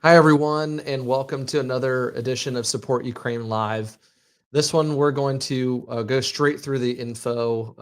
Hi, everyone, and welcome to another edition of Support Ukraine Live. This one, we're going to go straight through the info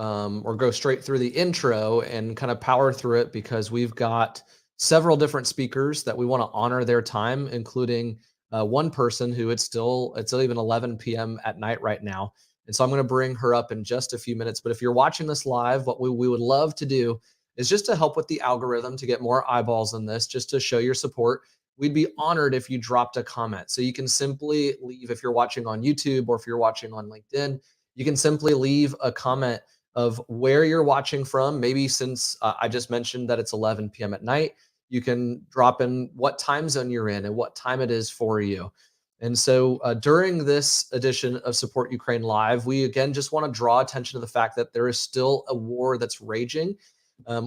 or go straight through the intro and kind of power through it because we've got several different speakers that we want to honor their time, including one person who it's even 11 p.m. at night right now. And so I'm going to bring her up in just a few minutes. But if you're watching this live, what we would love to do is just to help with the algorithm to get more eyeballs on this, just to show your support. We'd be honored if you dropped a comment. So you can simply leave, if you're watching on YouTube or if you're watching on LinkedIn, you can simply leave a comment of where you're watching from. Maybe since I just mentioned that it's 11 p.m. at night, you can drop in what time zone you're in and what time it is for you. And so during this edition of Support Ukraine Live, we again just want to draw attention to the fact that there is still a war that's raging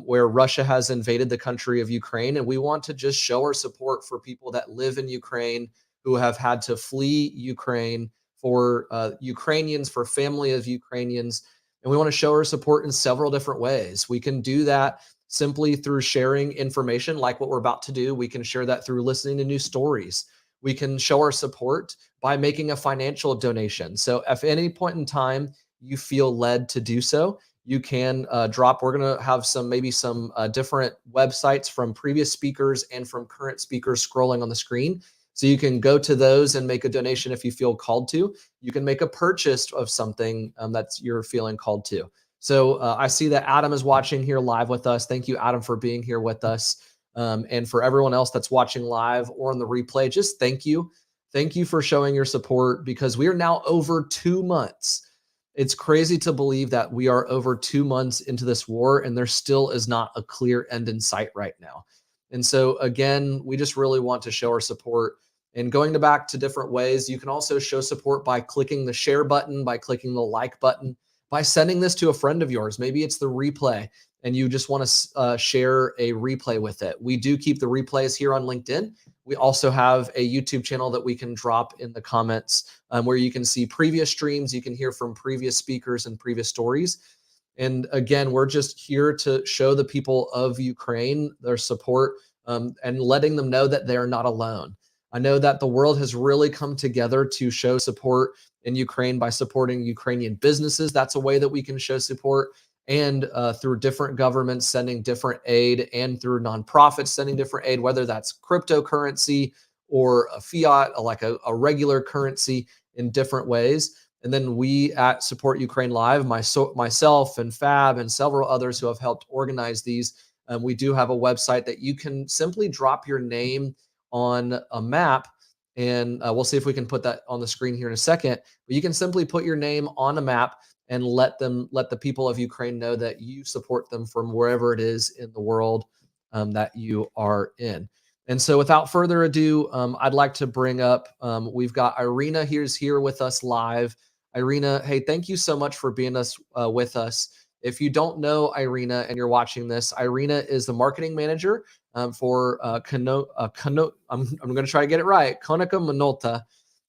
where Russia has invaded the country of Ukraine. And we want to just show our support for people that live in Ukraine who have had to flee Ukraine, for Ukrainians, for family of Ukrainians. And we want to show our support in several different ways. We can do that simply through sharing information like what we're about to do. We can share that through listening to news stories. We can show our support by making a financial donation. So, if at any point in time you feel led to do so, you can drop. We're going to have maybe some different websites from previous speakers and from current speakers scrolling on the screen. So you can go to those and make a donation if you feel called to. You can make a purchase of something that you're feeling called to. So I see that Adam is watching here live with us. Thank you, Adam, for being here with us. And for everyone else that's watching live or on the replay, just thank you. Thank you for showing your support because we are now over 2 months. It's crazy to believe that we are over 2 months into this war and there still is not a clear end in sight right now. And so, again, we just really want to show our support. And going back to different ways, you can also show support by clicking the share button, by clicking the like button, by sending this to a friend of yours. Maybe it's the replay and you just want to share a replay with it. We do keep the replays here on LinkedIn. We also have a YouTube channel that we can drop in the comments where you can see previous streams. You can hear from previous speakers and previous stories. And again, we're just here to show the people of Ukraine their support and letting them know that they are not alone. I know that the world has really come together to show support in Ukraine by supporting Ukrainian businesses. That's a way that we can show support. And through different governments sending different aid, and through nonprofits sending different aid, whether that's cryptocurrency or a fiat, like a regular currency, in different ways. And then we at Support Ukraine Live, myself and Fab and several others who have helped organize these, we do have a website that you can simply drop your name on a map. And we'll see if we can put that on the screen here in a second. But you can simply put your name on a map and let the people of Ukraine know that you support them from wherever it is in the world that you are in. And so, without further ado, I'd like to bring up. We've got Irina here with us live. Irina, hey, thank you so much for being with us. If you don't know Irina and you're watching this, Irina is the marketing manager for I'm going to try to get it right, Konica Minolta.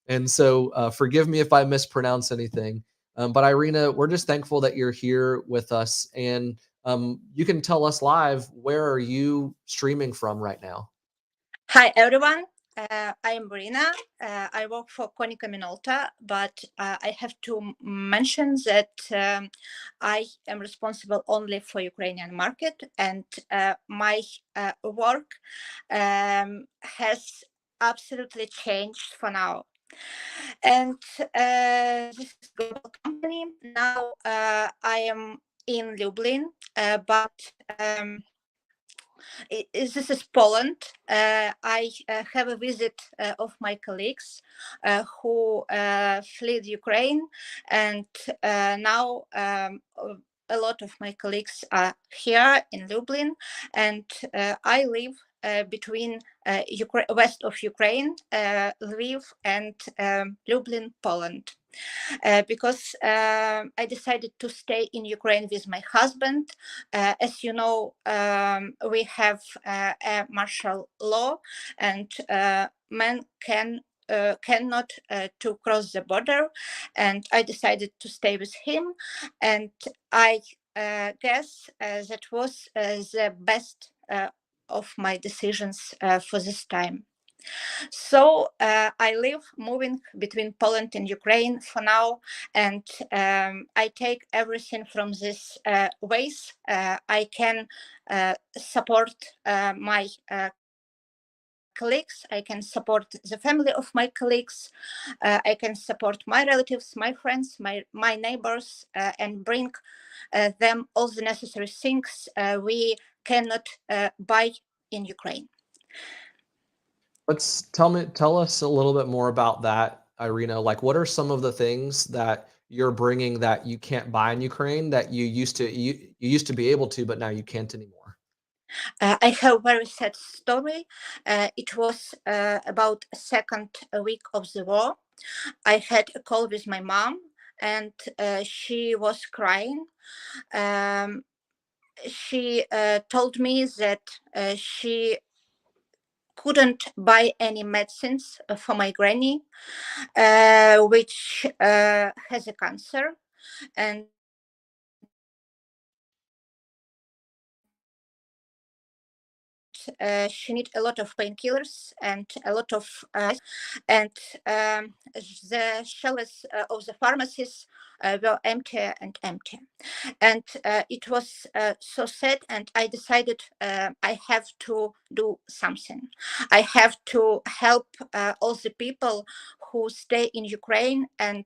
And so forgive me if I mispronounce anything. But Irina, we're just thankful that you're here with us. And you can tell us live, where are you streaming from right now? Hi, everyone. I am Marina. I work for Konica Minolta, but I have to mention that I am responsible only for Ukrainian market, and my work has absolutely changed for now. And this is a global company. Now I am in Lublin, but this is Poland. I have a visit of my colleagues who fled Ukraine, and now a lot of my colleagues are here in Lublin, and I live between west of Ukraine, Lviv, and Lublin, Poland. Because I decided to stay in Ukraine with my husband. As you know, we have a martial law, and men cannot to cross the border, and I decided to stay with him, and I guess that was the best of my decisions for this time. So I live moving between Poland and Ukraine for now, and I take everything from this ways. I can support my colleagues. I can support the family of my colleagues. I can support my relatives, my friends, my neighbors, and bring them all the necessary things we cannot buy in Ukraine. Tell us a little bit more about that, Irina. Like, what are some of the things that you're bringing that you can't buy in Ukraine that you used to be able to, but now you can't anymore? I have a very sad story. It was about second week of the war. I had a call with my mom, and she was crying. Um, she told me that she couldn't buy any medicines for my granny, which has a cancer, and she need a lot of painkillers and a lot of and the shelves of the pharmacies were empty and empty. And it was so sad, and I decided I have to do something. I have to help all the people who stay in Ukraine, and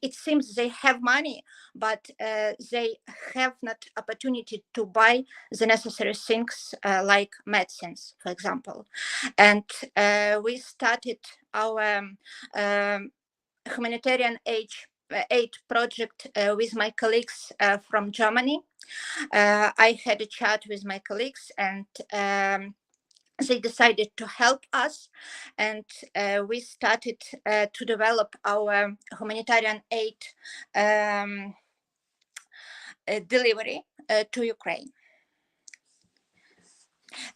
it seems they have money, but they have not opportunity to buy the necessary things like medicines, for example. And we started our humanitarian aid project with my colleagues from Germany. I had a chat with my colleagues, and they decided to help us, and we started to develop our humanitarian aid um, delivery to Ukraine.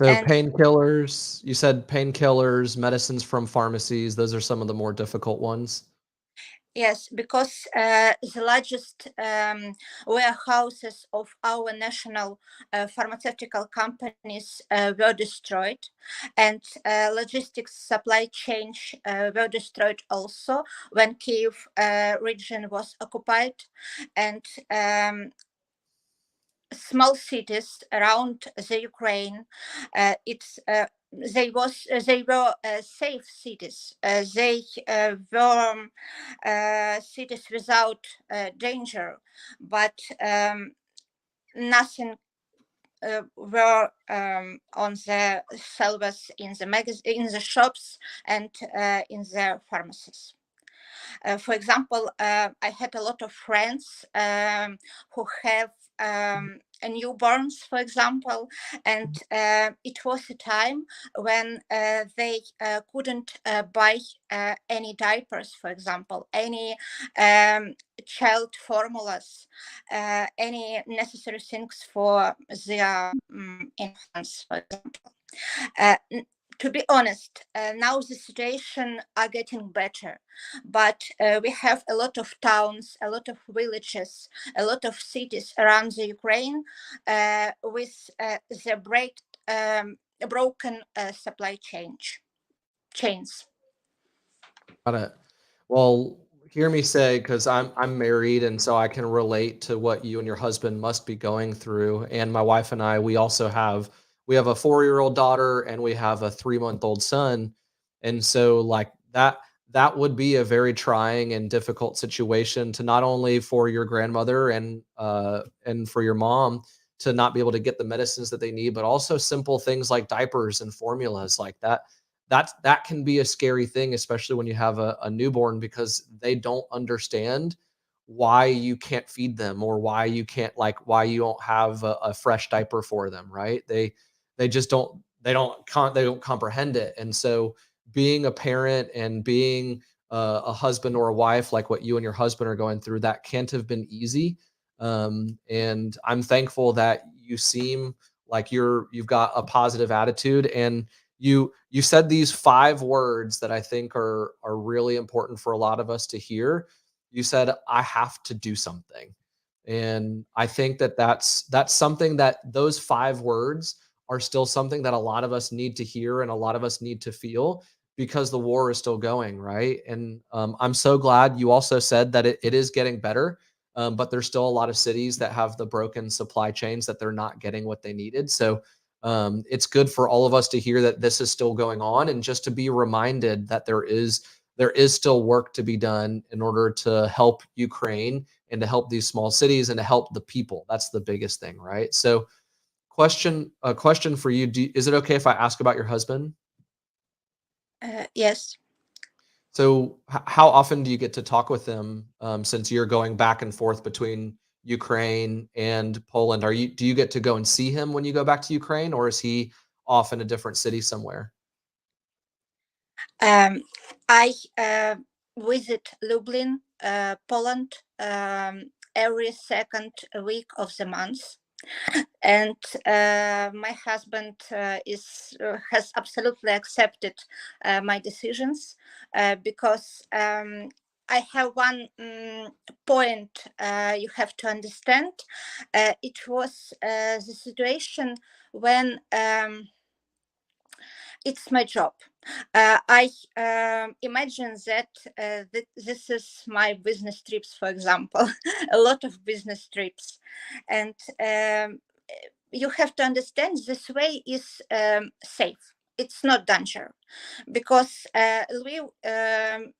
So And painkillers, you said painkillers, medicines from pharmacies, those are some of the more difficult ones. yes, because the largest warehouses of our national pharmaceutical companies were destroyed, and logistics supply chain were destroyed also when Kiev region was occupied, and small cities around the Ukraine, it's they were safe cities. They were cities without danger, but nothing were on the shelves in the in the shops and in the pharmacies. For example, I had a lot of friends who have newborns, for example, and it was a time when they couldn't buy any diapers, for example, any child formulas, any necessary things for their infants, for example. Uh, to be honest, now the situation are getting better, but we have a lot of towns, a lot of villages, a lot of cities around the Ukraine with the broken supply chains. Got it. Well, hear me say, because I'm married, and so I can relate to what you and your husband must be going through. And my wife and I, we have a 4-year-old daughter and we have a 3-month-old son. And so like that would be a very trying and difficult situation to not only for your grandmother and for your mom to not be able to get the medicines that they need, but also simple things like diapers and formulas like that that can be a scary thing, especially when you have a newborn because they don't understand why you can't feed them or why you can't like why you don't have a fresh diaper for them, right? They just they don't comprehend it. And so being a parent and being a husband or a wife like what you and your husband are going through, that can't have been easy. And I'm thankful that you seem like you've got a positive attitude, and you said these 5 words that I think are really important for a lot of us to hear. You said, "I have to do something." And I think that that's something that those 5 words are still something that a lot of us need to hear and a lot of us need to feel because the war is still going, right? And I'm so glad you also said that it is getting better, but there's still a lot of cities that have the broken supply chains that they're not getting what they needed. So it's good for all of us to hear that this is still going on, and just to be reminded that there is still work to be done in order to help Ukraine and to help these small cities and to help the people. That's the biggest thing, right? So, a question for you: is it okay if I ask about your husband? Yes. So, how often do you get to talk with them, since you're going back and forth between Ukraine and Poland? Do you get to go and see him when you go back to Ukraine, or is he off in a different city somewhere? Um, I visit Lublin, Poland, every second week of the month, and my husband has absolutely accepted my decisions, because I have one point you have to understand. It was the situation when it's my job. I imagine that this is my business trips, for example, a lot of business trips, and you have to understand this way is safe. It's not danger, because Lviv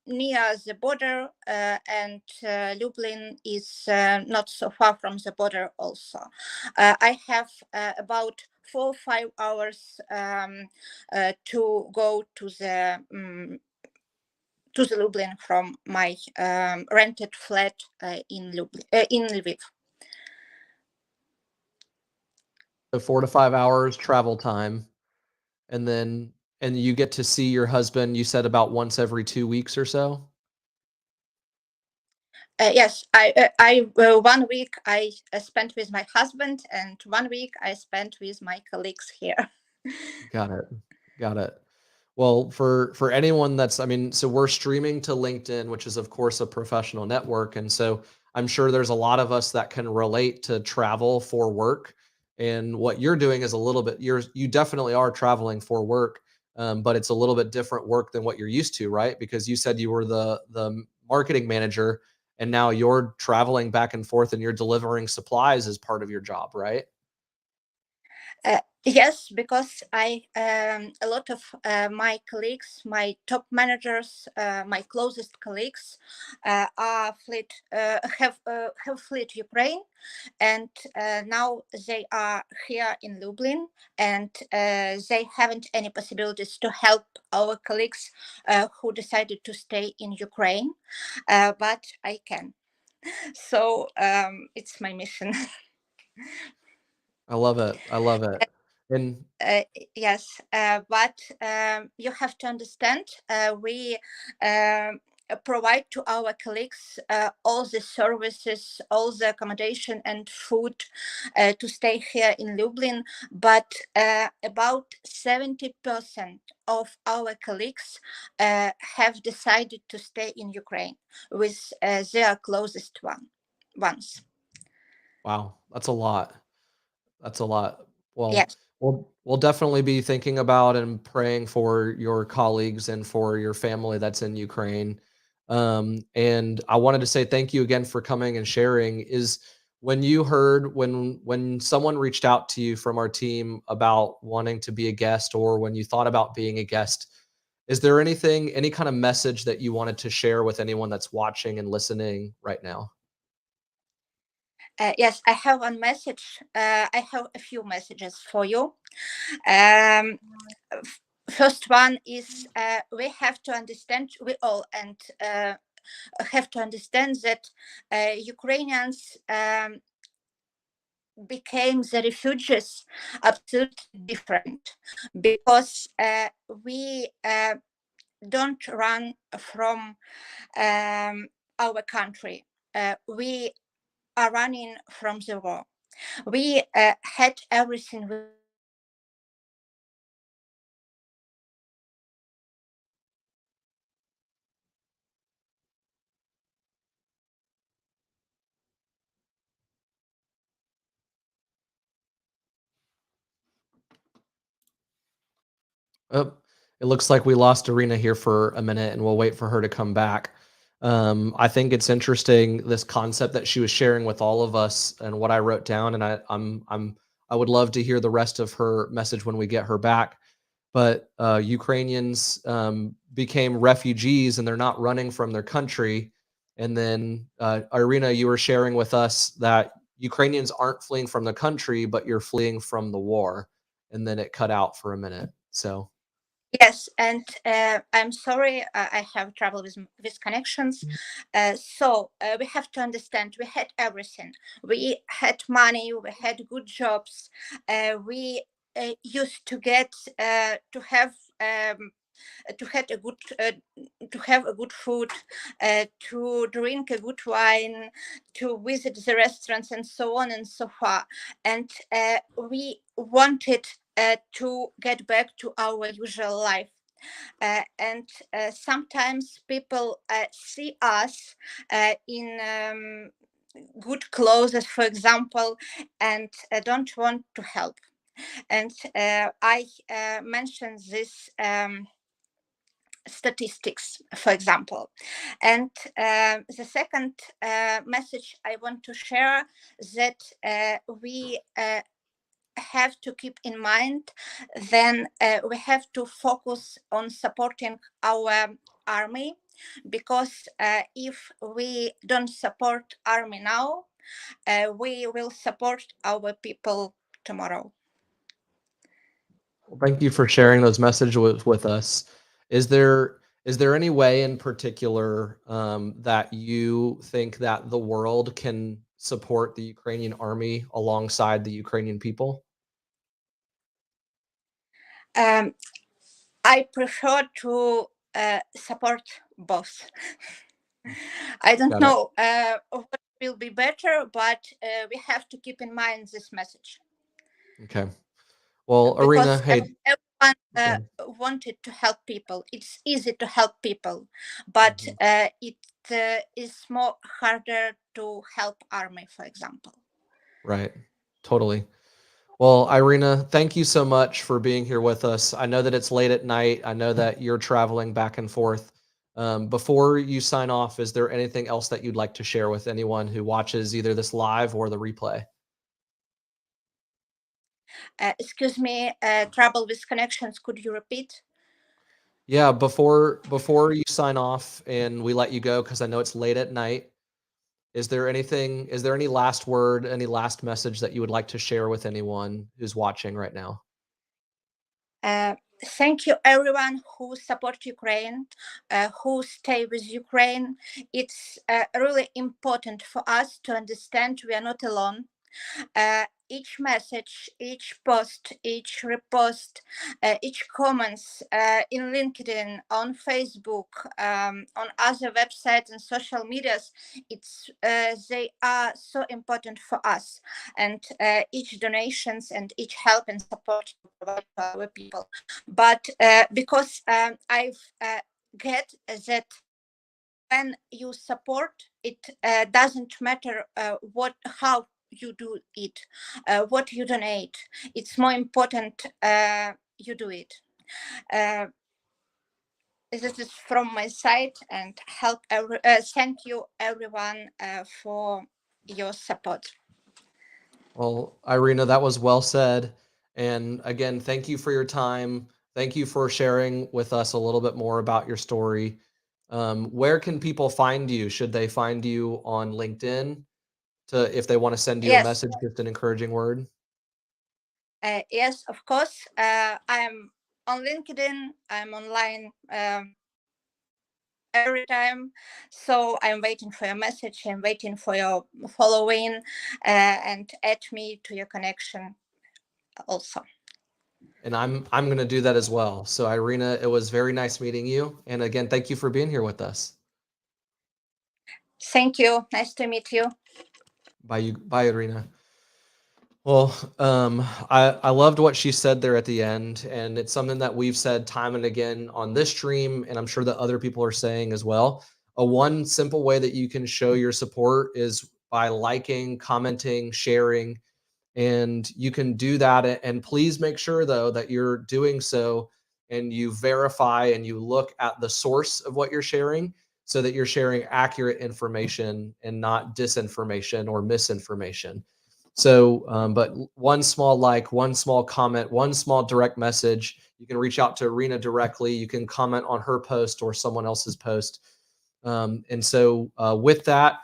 near the border, and Lublin is not so far from the border. Also, I have about 4 or 5 hours to go to the Lublin from my rented flat in Lviv. So 4 to 5 hours travel time, and then you get to see your husband, you said about once every 2 weeks or so? Yes, I 1 week I spent with my husband, and 1 week I spent with my colleagues here. Got it. Got it. Well, for anyone that's, I mean, so we're streaming to LinkedIn, which is of course a professional network, and so I'm sure there's a lot of us that can relate to travel for work. And what you're doing is a little bit, you definitely are traveling for work, but it's a little bit different work than what you're used to, right? Because you said you were the marketing manager, and now you're traveling back and forth and you're delivering supplies as part of your job, right? Yes, because I a lot of my colleagues, my top managers, my closest colleagues, are fled have fled Ukraine, and now they are here in Lublin, and they haven't any possibilities to help our colleagues who decided to stay in Ukraine, but I can. So it's my mission. I love it. I love it. And Uh, yes, but you have to understand, we um, provide to our colleagues all the services, all the accommodation and food to stay here in Lublin. But about 70% of our colleagues have decided to stay in Ukraine with their closest ones. wow, that's a lot. That's a lot. Well, Yes. we'll definitely be thinking about and praying for your colleagues and for your family that's in Ukraine. And I wanted to say thank you again for coming and sharing. Is when you heard when someone reached out to you from our team about wanting to be a guest, or when you thought about being a guest, is there anything, any kind of message that you wanted to share with anyone that's watching and listening right now? Yes, I have one message. I have a few messages for you. Um, First one is we have to understand, we all, and have to understand that Ukrainians became the refugees absolutely different, because we don't run from our country. We are running from the war. We had everything. Oh, it looks like we lost Irina here for a minute, and we'll wait for her to come back. I think it's interesting this concept that she was sharing with all of us, and what I wrote down, and I would love to hear the rest of her message when we get her back. But Ukrainians became refugees, and they're not running from their country. And then Irina, you were sharing with us that Ukrainians aren't fleeing from the country, but you're fleeing from the war. And then it cut out for a minute. So Yes, and I'm sorry, I have trouble with connections. So we have to understand we had everything. We had money, we had good jobs, we used to get to have a good to have a good food, to drink a good wine, to visit the restaurants, and so on and so far. And we wanted to get back to our usual life. And sometimes people see us in good clothes, for example, and don't want to help. And I mentioned this statistics, for example. And the second message I want to share, that we have to keep in mind, then we have to focus on supporting our army, because if we don't support army now, we will support our people tomorrow. well, thank you for sharing those messages with us. Is there any way in particular that you think that the world can support the Ukrainian army alongside the Ukrainian people? um, I prefer to support both. I don't Got it. know what will be better, but we have to keep in mind this message, Okay. Well, Arena, because hey, everyone go wanted to help people. It's easy to help people, but ahead. it is more harder to help army, for example. Right. Totally. Well, Irina, thank you so much for being here with us. I know that it's late at night. I know that you're traveling back and forth. Before you sign off, is there anything else that you'd like to share with anyone who watches either this live or the replay? Excuse me, trouble with connections. Could you repeat? Yeah, before you sign off and we let you go, because I know it's late at night, is there any last word, any last message that you would like to share with anyone who's watching right now? Uh, Thank you, everyone who support Ukraine, who stay with Ukraine. It's really important for us to understand we are not alone. Each message, each post, each repost, each comments in LinkedIn, on Facebook, on other websites and social medias, they are so important for us. And each donations and each help and support you provide to our people. But because I've get that when you support, it doesn't matter what how you do it, what you donate. It's more important you do it. uh, this is from my side, and thank you everyone for your support. Well, Irina, that was well said. And again, thank you for your time. Thank you for sharing with us a little bit more about your story. Where can people find you? Should they find you on LinkedIn to if they want to send you a Yes, message, just an encouraging word? yes, of course. I'm on LinkedIn, I'm online every time. So I'm waiting for your message. I'm waiting for your following, and add me to your connection also. And I'm going to do that as well. So Irina, it was very nice meeting you. And again, thank you for being here with us. Thank you. Nice to meet you. Bye, Irina. Well, I loved what she said there at the end, and it's something that we've said time and again on this stream, and I'm sure that other people are saying as well. A one simple way that you can show your support is by liking, commenting, sharing, and you can do that. And please make sure though that you're doing so and you verify and you look at the source of what you're sharing so that you're sharing accurate information and not disinformation or misinformation. So, but one small like, one small comment, one small direct message, you can reach out to Irina directly. You can comment on her post or someone else's post. And so, with that,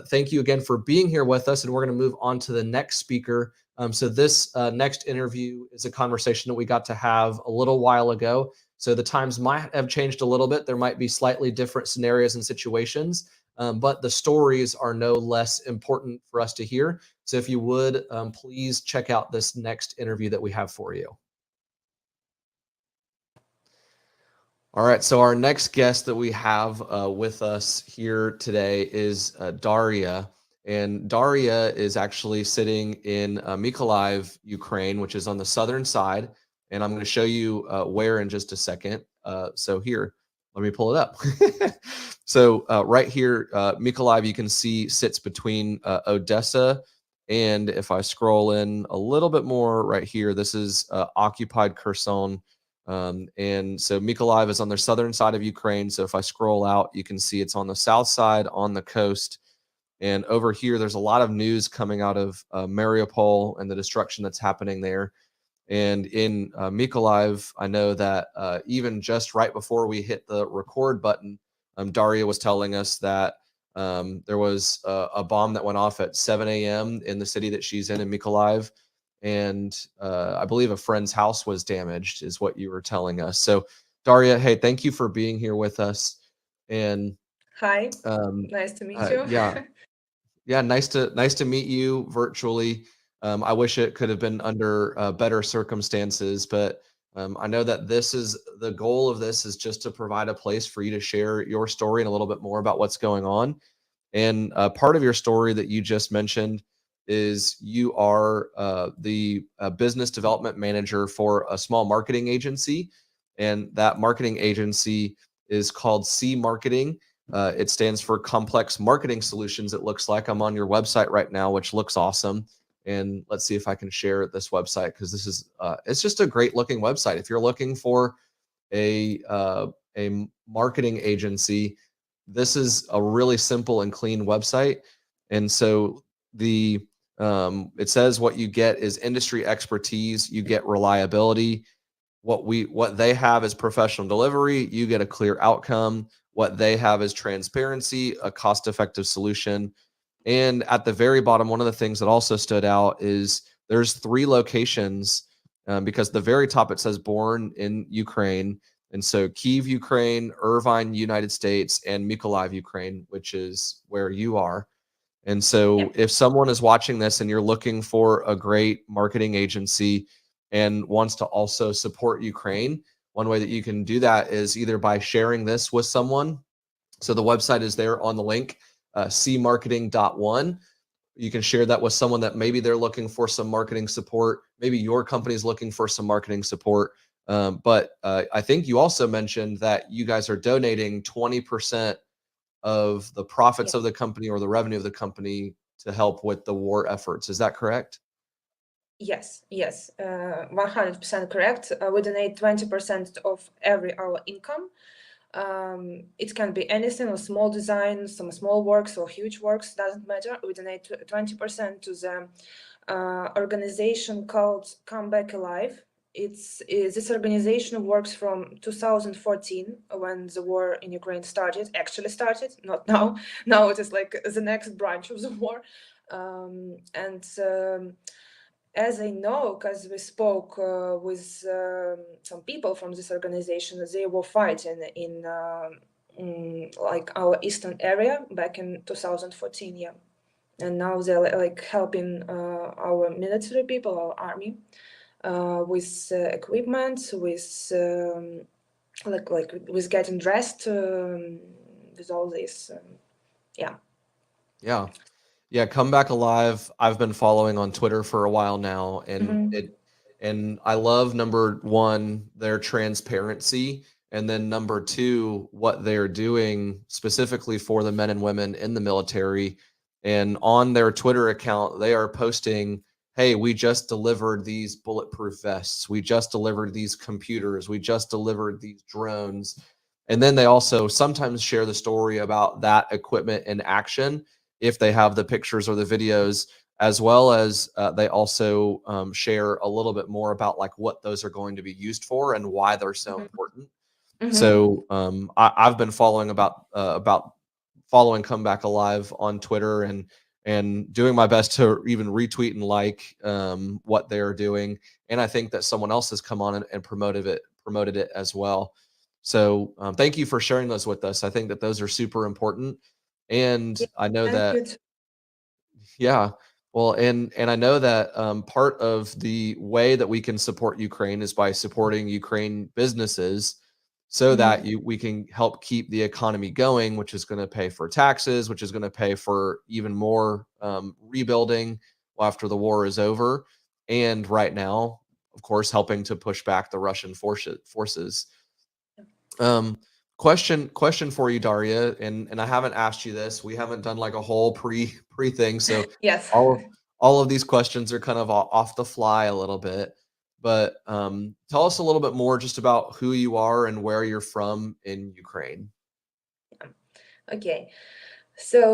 thank you again for being here with us. And we're going to move on to the next speaker. So, this next interview is a conversation that we got to have a little while ago. So, the times might have changed a little bit. There might be slightly different scenarios and situations, but the stories are no less important for us to hear. So, if you would, please check out this next interview that we have for you. All right, so our next guest that we have with us here today is Daria. And Daria is actually sitting in Mykolaiv, Ukraine, which is on the southern side. And I'm going to show you where in just a second. So here, let me pull it up. So right here, Mykolaiv, you can see sits between Odessa. And if I scroll in a little bit more right here, this is occupied Kherson. And so Mykolaiv is on the southern side of Ukraine. So if I scroll out, you can see it's on the south side on the coast. And over here, there's a lot of news coming out of Mariupol and the destruction that's happening there. And in Mykolaiv, I know that even just right before we hit the record button, Daria was telling us that there was a bomb that went off at 7 a.m. in the city that she's in Mykolaiv. And I believe a friend's house was damaged, is what you were telling us. So, Daria, hey, thank you for being here with us. And Hi, nice to meet you. yeah, nice to meet you virtually. I wish it could have been under better circumstances, but I know that this is the goal of this is just to provide a place for you to share your story and a little bit more about what's going on. And part of your story that you just mentioned is you are the business development manager for a small marketing agency. And that marketing agency is called C Marketing. It stands for Complex Marketing Solutions, it looks like. I'm on your website right now, which looks awesome. And let's see if I can share this website because this is it's just a great looking website. If you're looking for a marketing agency, this is a really simple and clean website. And so the it says what you get is industry expertise, you get reliability. What they have is professional delivery, you get a clear outcome. What they have is transparency, a cost-effective solution. And at the very bottom, one of the things that also stood out is there's 3 locations because the very top it says born in Ukraine. And so Kyiv, Ukraine, Irvine, United States, and Mykolaiv, Ukraine, which is where you are. And so if someone is watching this and you're looking for a great marketing agency and wants to also support Ukraine, one way that you can do that is either by sharing this with someone. So the website is there on the link, cmarketing.one. You can share that with someone that maybe they're looking for some marketing support. Maybe your company is looking for some marketing support. But I think you also mentioned that you guys are donating 20% of the profits of the company or the revenue of the company to help with the war efforts. Is that correct? Yes, 100% correct. We donate 20% of every our income. It can be anything, a small design, some small works or huge works, doesn't matter. We donate 20% to the organization called Come Back Alive. This organization works from 2014 when the war in Ukraine actually started, not now. Now it is like the next branch of the war. As I know, because we spoke with some people from this organization, they were fighting in like our eastern area back in 2014, yeah. And now they're like helping our military people, our army, with equipment, with like with getting dressed, with all this, yeah. Yeah, Come Back Alive. I've been following on Twitter for a while now, and I love number one, their transparency, and then number two, what they're doing specifically for the men and women in the military. And on their Twitter account, they are posting, hey, we just delivered these bulletproof vests, we just delivered these computers, we just delivered these drones. And then they also sometimes share the story about that equipment in action if they have the pictures or the videos, as well as they also share a little bit more about like what those are going to be used for and why they're so Mhm. important. Mhm. So I've been following about following Come Back Alive on Twitter and doing my best to even retweet and like what they're doing. And I think that someone else has come on and promoted it as well. So thank you for sharing those with us. I think that those are super important. And Yeah, I know thank that you. yeah. Well, and I know that part of the way that we can support Ukraine is by supporting Ukraine businesses, so that Mhm. we can help keep the economy going, which is going to pay for taxes, which is going to pay for even more rebuilding after the war is over, and right now, of course, helping to push back the Russian forces. Um, question for you, Daria, and I haven't asked you this. We haven't done like a whole pre thing, so Yes. all of these questions are kind of off the fly a little bit. But tell us a little bit more just about who you are and where you're from in Ukraine. Okay. So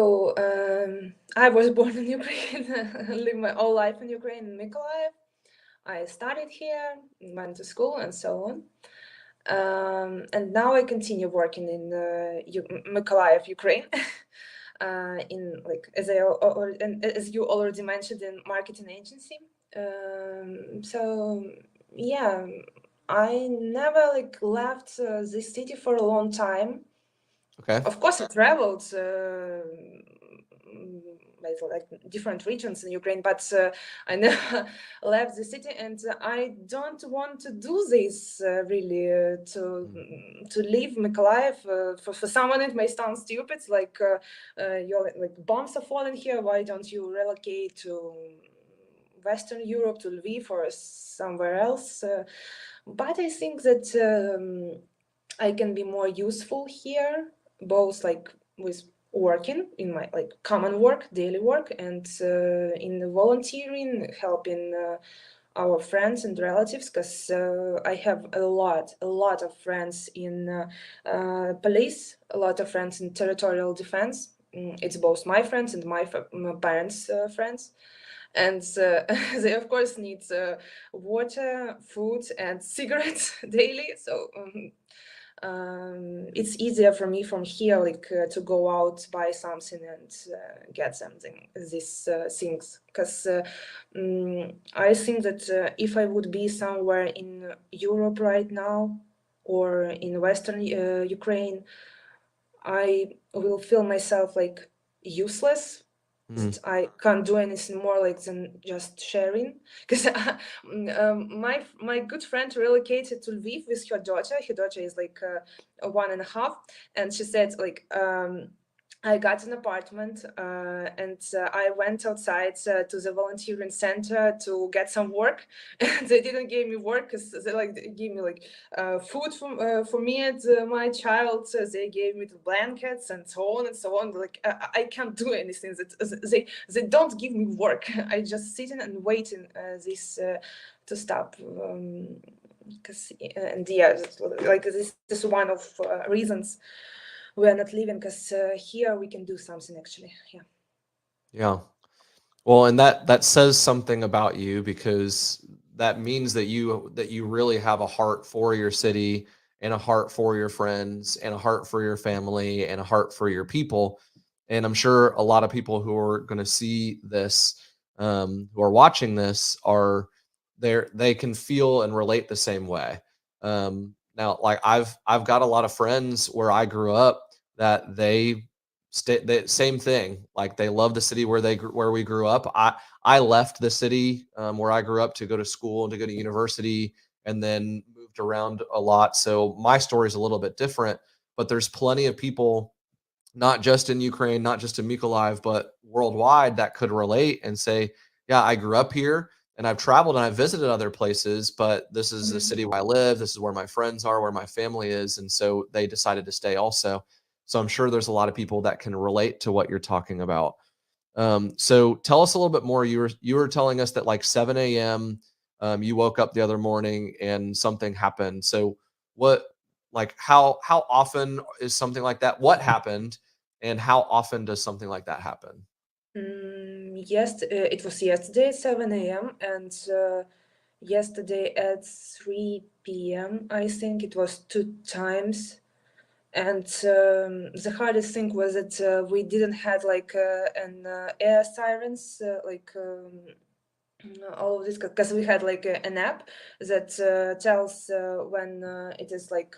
I was born in Ukraine, lived my whole life in Ukraine, in Mykolaiv. I studied here, went to school, and so on. And now I continue working in Mykolaiv, Ukraine, in like and as you already mentioned, in marketing agency. So yeah, I never like left this city for a long time. Okay. Of course, I traveled like different regions in Ukraine, but I never left the city, and I don't want to do this really to leave Mykolaiv. For someone, it may sound stupid, like you're like bombs are falling here. Why don't you relocate to Western Europe, to Lviv or somewhere else? But I think that I can be more useful here, both like with working in my like common work, daily work, and in the volunteering, helping our friends and relatives, because I have a lot of friends in police, a lot of friends in territorial defense. It's both my friends and my parents' friends. And they, of course, need water, food, and cigarettes daily. So it's easier for me from here, like to go out, buy something, and get something. These things, because I think that if I would be somewhere in Europe right now or in Western Ukraine, I will feel myself like useless, Mm, that I can't do anything more like than just sharing. Because my good friend relocated to Lviv with her daughter. Her daughter is like 1.5, and she said like. I got an apartment and I went outside to the volunteering center to get some work. And they didn't give me work because they like gave me like food for me and my child. They gave me the blankets and so on and so on. Like I can't do anything. They don't give me work. I just sitting and waiting this to stop. Because and yeah, like this is one of reasons we are not leaving, because here we can do something actually. Yeah. yeah. Well, and that says something about you, because that means that you really have a heart for your city and a heart for your friends and a heart for your family and a heart for your people. And I'm sure a lot of people who are going to see this, who are watching this, are there. They can feel and relate the same way. Now, like I've got a lot of friends where I grew up that they the same thing. Like they love the city where we grew up. I left the city where I grew up to go to school and to go to university, and then moved around a lot. So my story is a little bit different. But there's plenty of people, not just in Ukraine, not just in Mykolaiv, but worldwide, that could relate and say, "Yeah, I grew up here." And I've traveled and I've visited other places, but this is the Mhm. city where I live. This is where my friends are, where my family is. And so they decided to stay also. So I'm sure there's a lot of people that can relate to what you're talking about. So tell us a little bit more. You were telling us that like 7 a.m. You woke up the other morning and something happened. So what, like how often is something like that? What happened, and how often does something like that happen? Yes, it was yesterday at 7 a.m. and yesterday at 3 p.m. I think it was 2 times. And the hardest thing was that we didn't have like an air sirens, all of this, because we had like an app that tells when it is like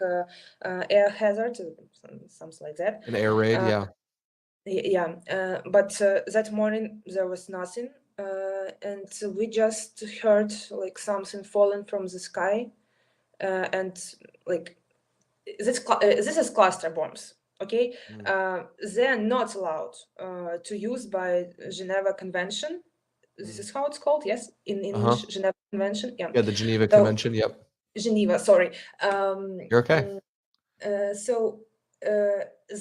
air hazard, something like that. An air raid, Uh, yeah. but that morning there was nothing, and we just heard like something falling from the sky, and like this is cluster bombs. Okay, they're not allowed to use by Geneva Convention. This is how it's called. Yes, in English, Geneva Convention. Yeah. Yeah, the Geneva So Convention. Yep. Geneva. Sorry. You're okay. So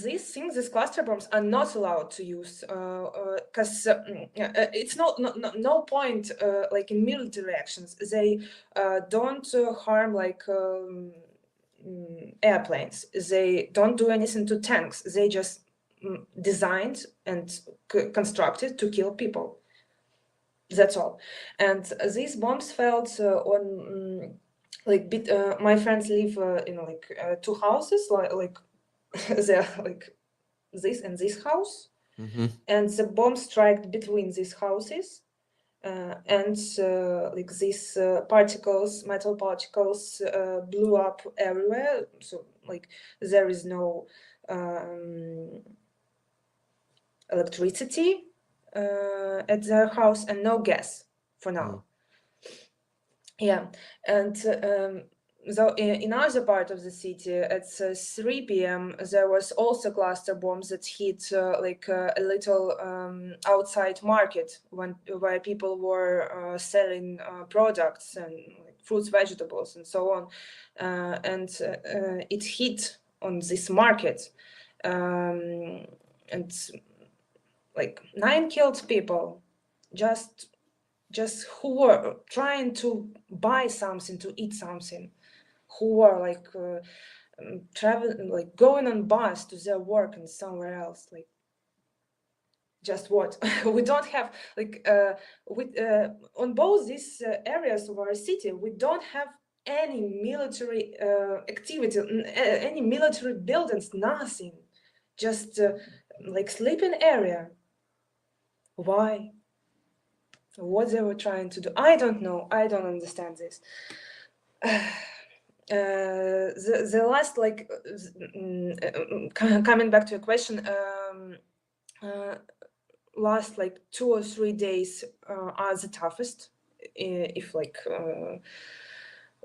these things, these cluster bombs, are not allowed to use because it's no point like in military actions. They don't harm like airplanes. They don't do anything to tanks. They just designed and constructed to kill people. That's all. And these bombs fell on like my friends live in like 2 houses, like they're like this and this house, and the bomb struck between these houses, and like these particles, metal particles, blew up everywhere. So like there is no electricity at their house and no gas for now. Yeah, and so in other part of the city at 3 p.m. there was also cluster bombs that hit like a little outside market where people were selling products and like fruits, vegetables, and so on, and it hit on this market, and like 9 killed people, just who were trying to buy something, to eat something, who were like traveling, like going on bus to their work and somewhere else. Like, just what we don't have like with on both these areas of our city, we don't have any military activity, any military buildings, nothing, just like sleeping area. Why? What they were trying to do, I don't know. I don't understand this. The last, like, coming back to your question, last like 2 or 3 days are the toughest, if like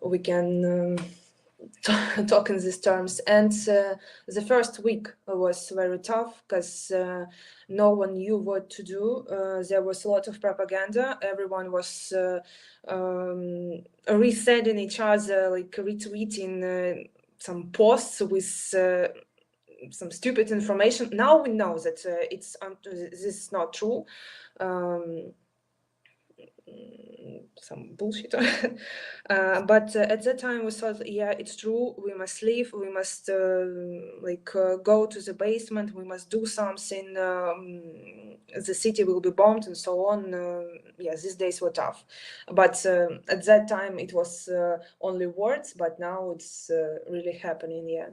we can talk in these terms. And the first week was very tough because no one knew what to do. There was a lot of propaganda. Everyone was resetting each other, like retweeting some posts with some stupid information. Now we know that this is not true. Some bullshit. But at that time we thought, yeah, it's true, we must leave, we must go to the basement, we must do something, the city will be bombed and so on. Yeah, these days were tough, but at that time it was only words, but now it's really happening. Yeah.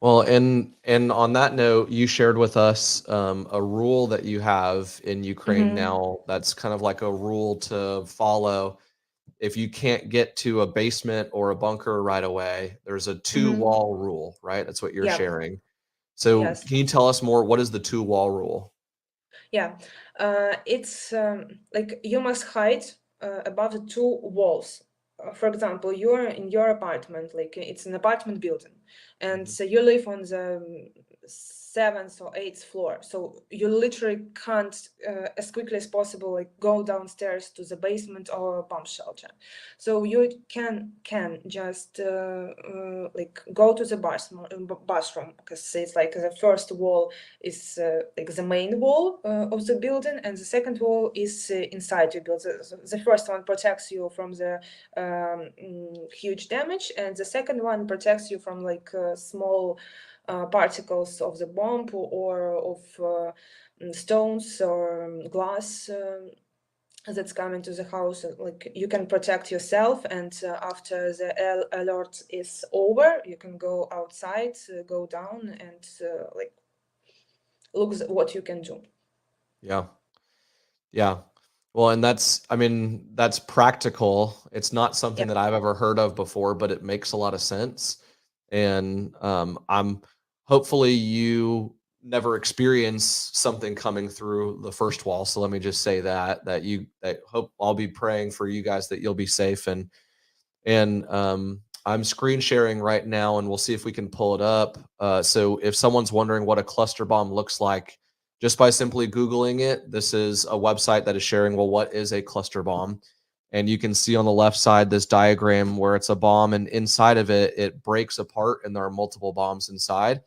Well, and on that note, you shared with us a rule that you have in Ukraine now. That's kind of like a rule to follow. If you can't get to a basement or a bunker right away, there's a 2-wall rule, right? That's what you're Yeah. sharing. So Yes. can you tell us more? What is the 2-wall rule? Yeah, it's like you must hide above the 2 walls. For example, you're in your apartment, like it's an apartment building, and so you live on the 7th or 8th floor, so you literally can't as quickly as possible like go downstairs to the basement or bomb shelter. So you can just like go to the bathroom, because it's like the first wall is like the main wall of the building, and the second wall is inside the building. The first one protects you from the huge damage, and the second one protects you from like small particles of the bomb or of stones or glass that's coming to the house. Like you can protect yourself, and after the alert is over, you can go outside, go down, and like look what you can do. Yeah. Yeah. Well, and that's practical. It's not something Yeah. that I've ever heard of before, but it makes a lot of sense. And I'm hopefully you never experience something coming through the first wall. So let me just say that hope I'll be praying for you guys that you'll be safe. And I'm screen sharing right now, and we'll see if we can pull it up. So if someone's wondering what a cluster bomb looks like, just by simply Googling it, this is a website that is sharing, well, what is a cluster bomb? And you can see on the left side this diagram where it's a bomb, and inside of it, it breaks apart, and there are multiple bombs inside,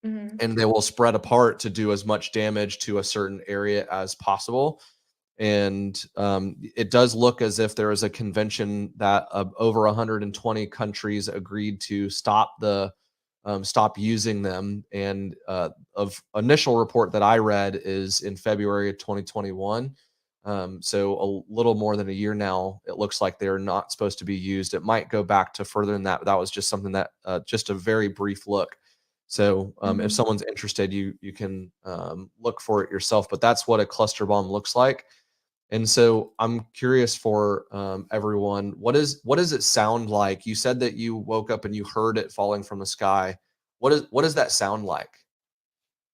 and they will spread apart to do as much damage to a certain area as possible. And it does look as if there is a convention that over 120 countries agreed to stop using them. And of initial report that I read is in February of 2021. So a little more than a year now, it looks like they're not supposed to be used. It might go back to further than that. That was just something that just a very brief look. So if someone's interested, you can look for it yourself. But that's what a cluster bomb looks like. And so I'm curious for everyone, what does it sound like? You said that you woke up and you heard it falling from the sky. What does that sound like?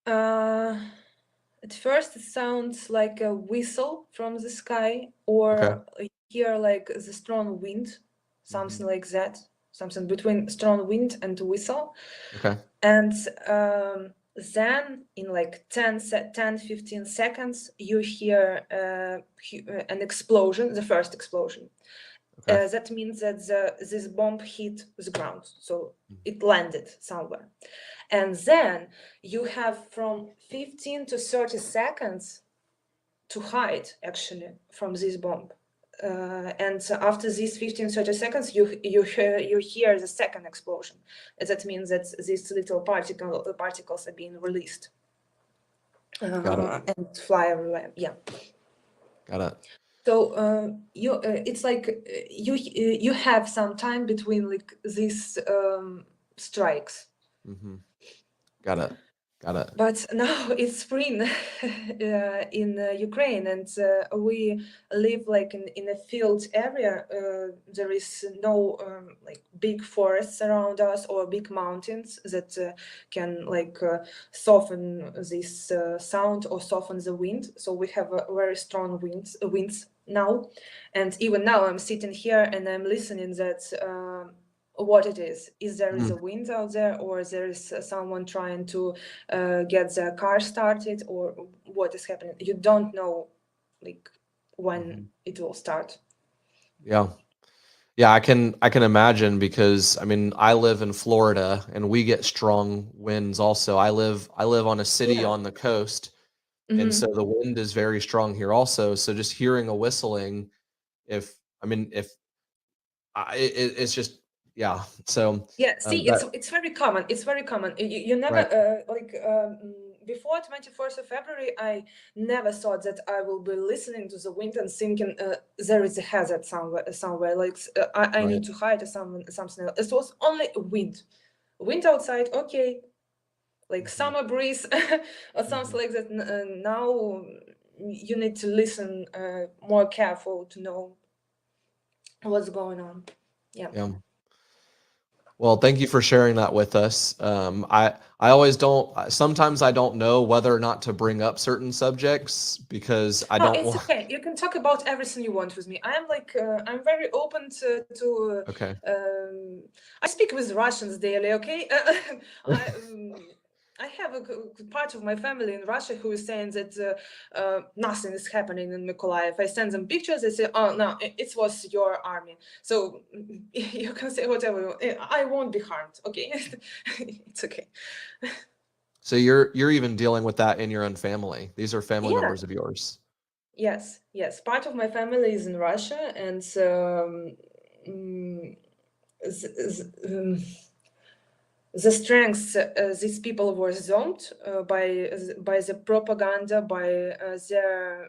At first, it sounds like a whistle from the sky, Okay. or you hear like the strong wind, something like that, something between strong wind and whistle. Okay. And then in like 10-15 seconds, you hear an explosion, the first explosion. Okay. That means that this bomb hit the ground, so it landed somewhere. And then you have from 15 to 30 seconds to hide actually from this bomb. And after these 15-30 seconds, you hear the second explosion. That means that these little particles are being released Got it. and fly everywhere. Yeah. Got it. So it's like you have some time between like these strikes. Got it. Got it. But now it's spring in Ukraine, and we live like in a field area. There is no like big forests around us or big mountains that can like soften this sound or soften the wind. So we have very strong winds now, and even now I'm sitting here and I'm listening that. What it is there is a wind out there, or there is someone trying to get their car started, or what is happening. You don't know like when it will start. Yeah. Yeah, I can imagine, because I mean, I live in Florida and we get strong winds also. I live on a city Yeah. on the coast, and so the wind is very strong here also. So just hearing a whistling, if I mean if it's just, yeah. So Yeah, see, that it's very common. It's very common. You never right. before 21st of February, I never thought that I will be listening to the wind and thinking there is a hazard somewhere. Like I need Right. to hide or something else. It was only wind outside. Okay, like summer breeze or something like that. Now you need to listen more careful to know what's going on. Yeah. Yeah. Well, thank you for sharing that with us. I always don't. Sometimes I don't know whether or not to bring up certain subjects because I No, don't it's want. okay. You can talk about everything you want with me. I am like I'm very open to Okay. I speak with Russians daily. Okay, I, I have a part of my family in Russia who is saying that nothing is happening in Mykolaiv. I send them pictures. They say, "Oh no, it was your army." So you can say whatever. I won't be harmed. Okay, it's okay. So you're even dealing with that in your own family. These are family Yeah. members of yours. Yes. Part of my family is in Russia, and mm, the strengths these people were zoned by the propaganda, by their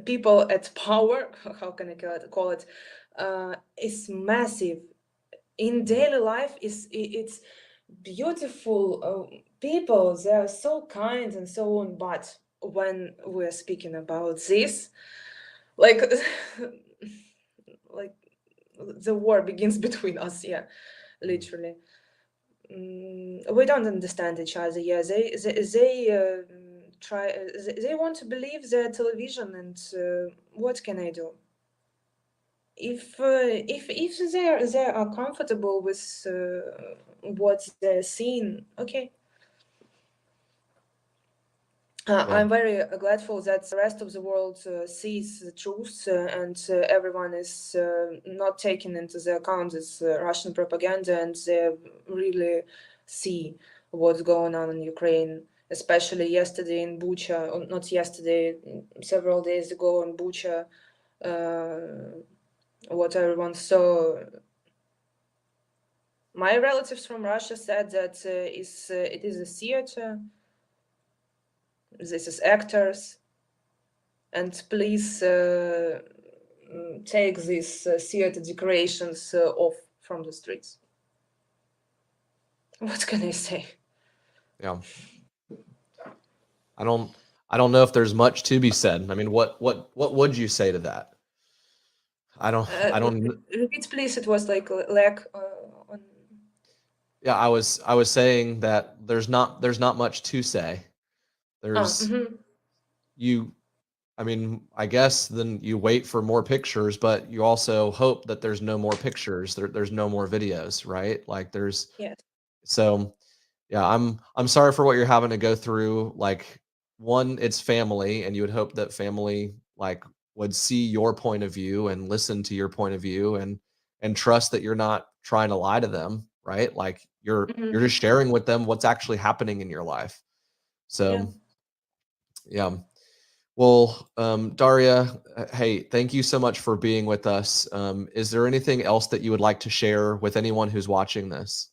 people at power. How can I call it? Is massive. In daily life, it's beautiful people. They are so kind and so on. But when we're speaking about this, like, like the war begins between us. Yeah, literally. We don't understand each other. Yeah, they try. They want to believe their television, and what can I do? If they are comfortable with what they're seeing, okay. I'm very grateful that the rest of the world sees the truth, and everyone is not taking into the account this Russian propaganda, and they really see what's going on in Ukraine, especially yesterday in Bucha, or not yesterday, several days ago in Bucha, what everyone saw. My relatives from Russia said that it is a theater. This is actors, and please take these theater decorations off from the streets. What can I say? Yeah. I don't know if there's much to be said. I mean, what would you say to that? I don't. Repeat, please. It was like lack on. Yeah, I was saying that there's not much to say. There's you. I mean, I guess then you wait for more pictures, but you also hope that there's no more pictures. There's no more videos, right? Like there's Yes. so yeah, I'm sorry for what you're having to go through. Like one, it's family, and you would hope that family like would see your point of view and listen to your point of view and trust that you're not trying to lie to them, right? Like you're just sharing with them what's actually happening in your life. So yeah. Well, Daria, hey, thank you so much for being with us. Is there anything else that you would like to share with anyone who's watching this?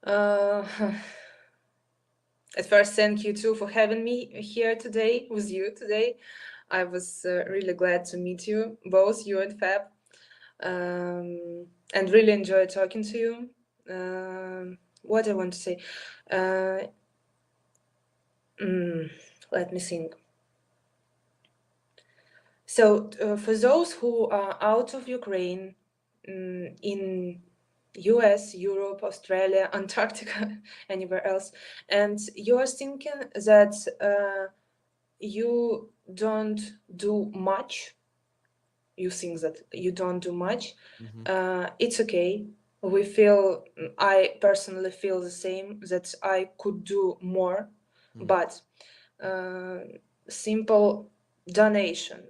At first, thank you too for having me here today with you today. I was really glad to meet you, both you and Fab, and really enjoy talking to you. What I want to say, let me think. So, for those who are out of Ukraine, in US, Europe, Australia, Antarctica, anywhere else, and you're thinking that you don't do much, you think that you don't do much, it's okay. I personally feel the same, that I could do more, but simple donation,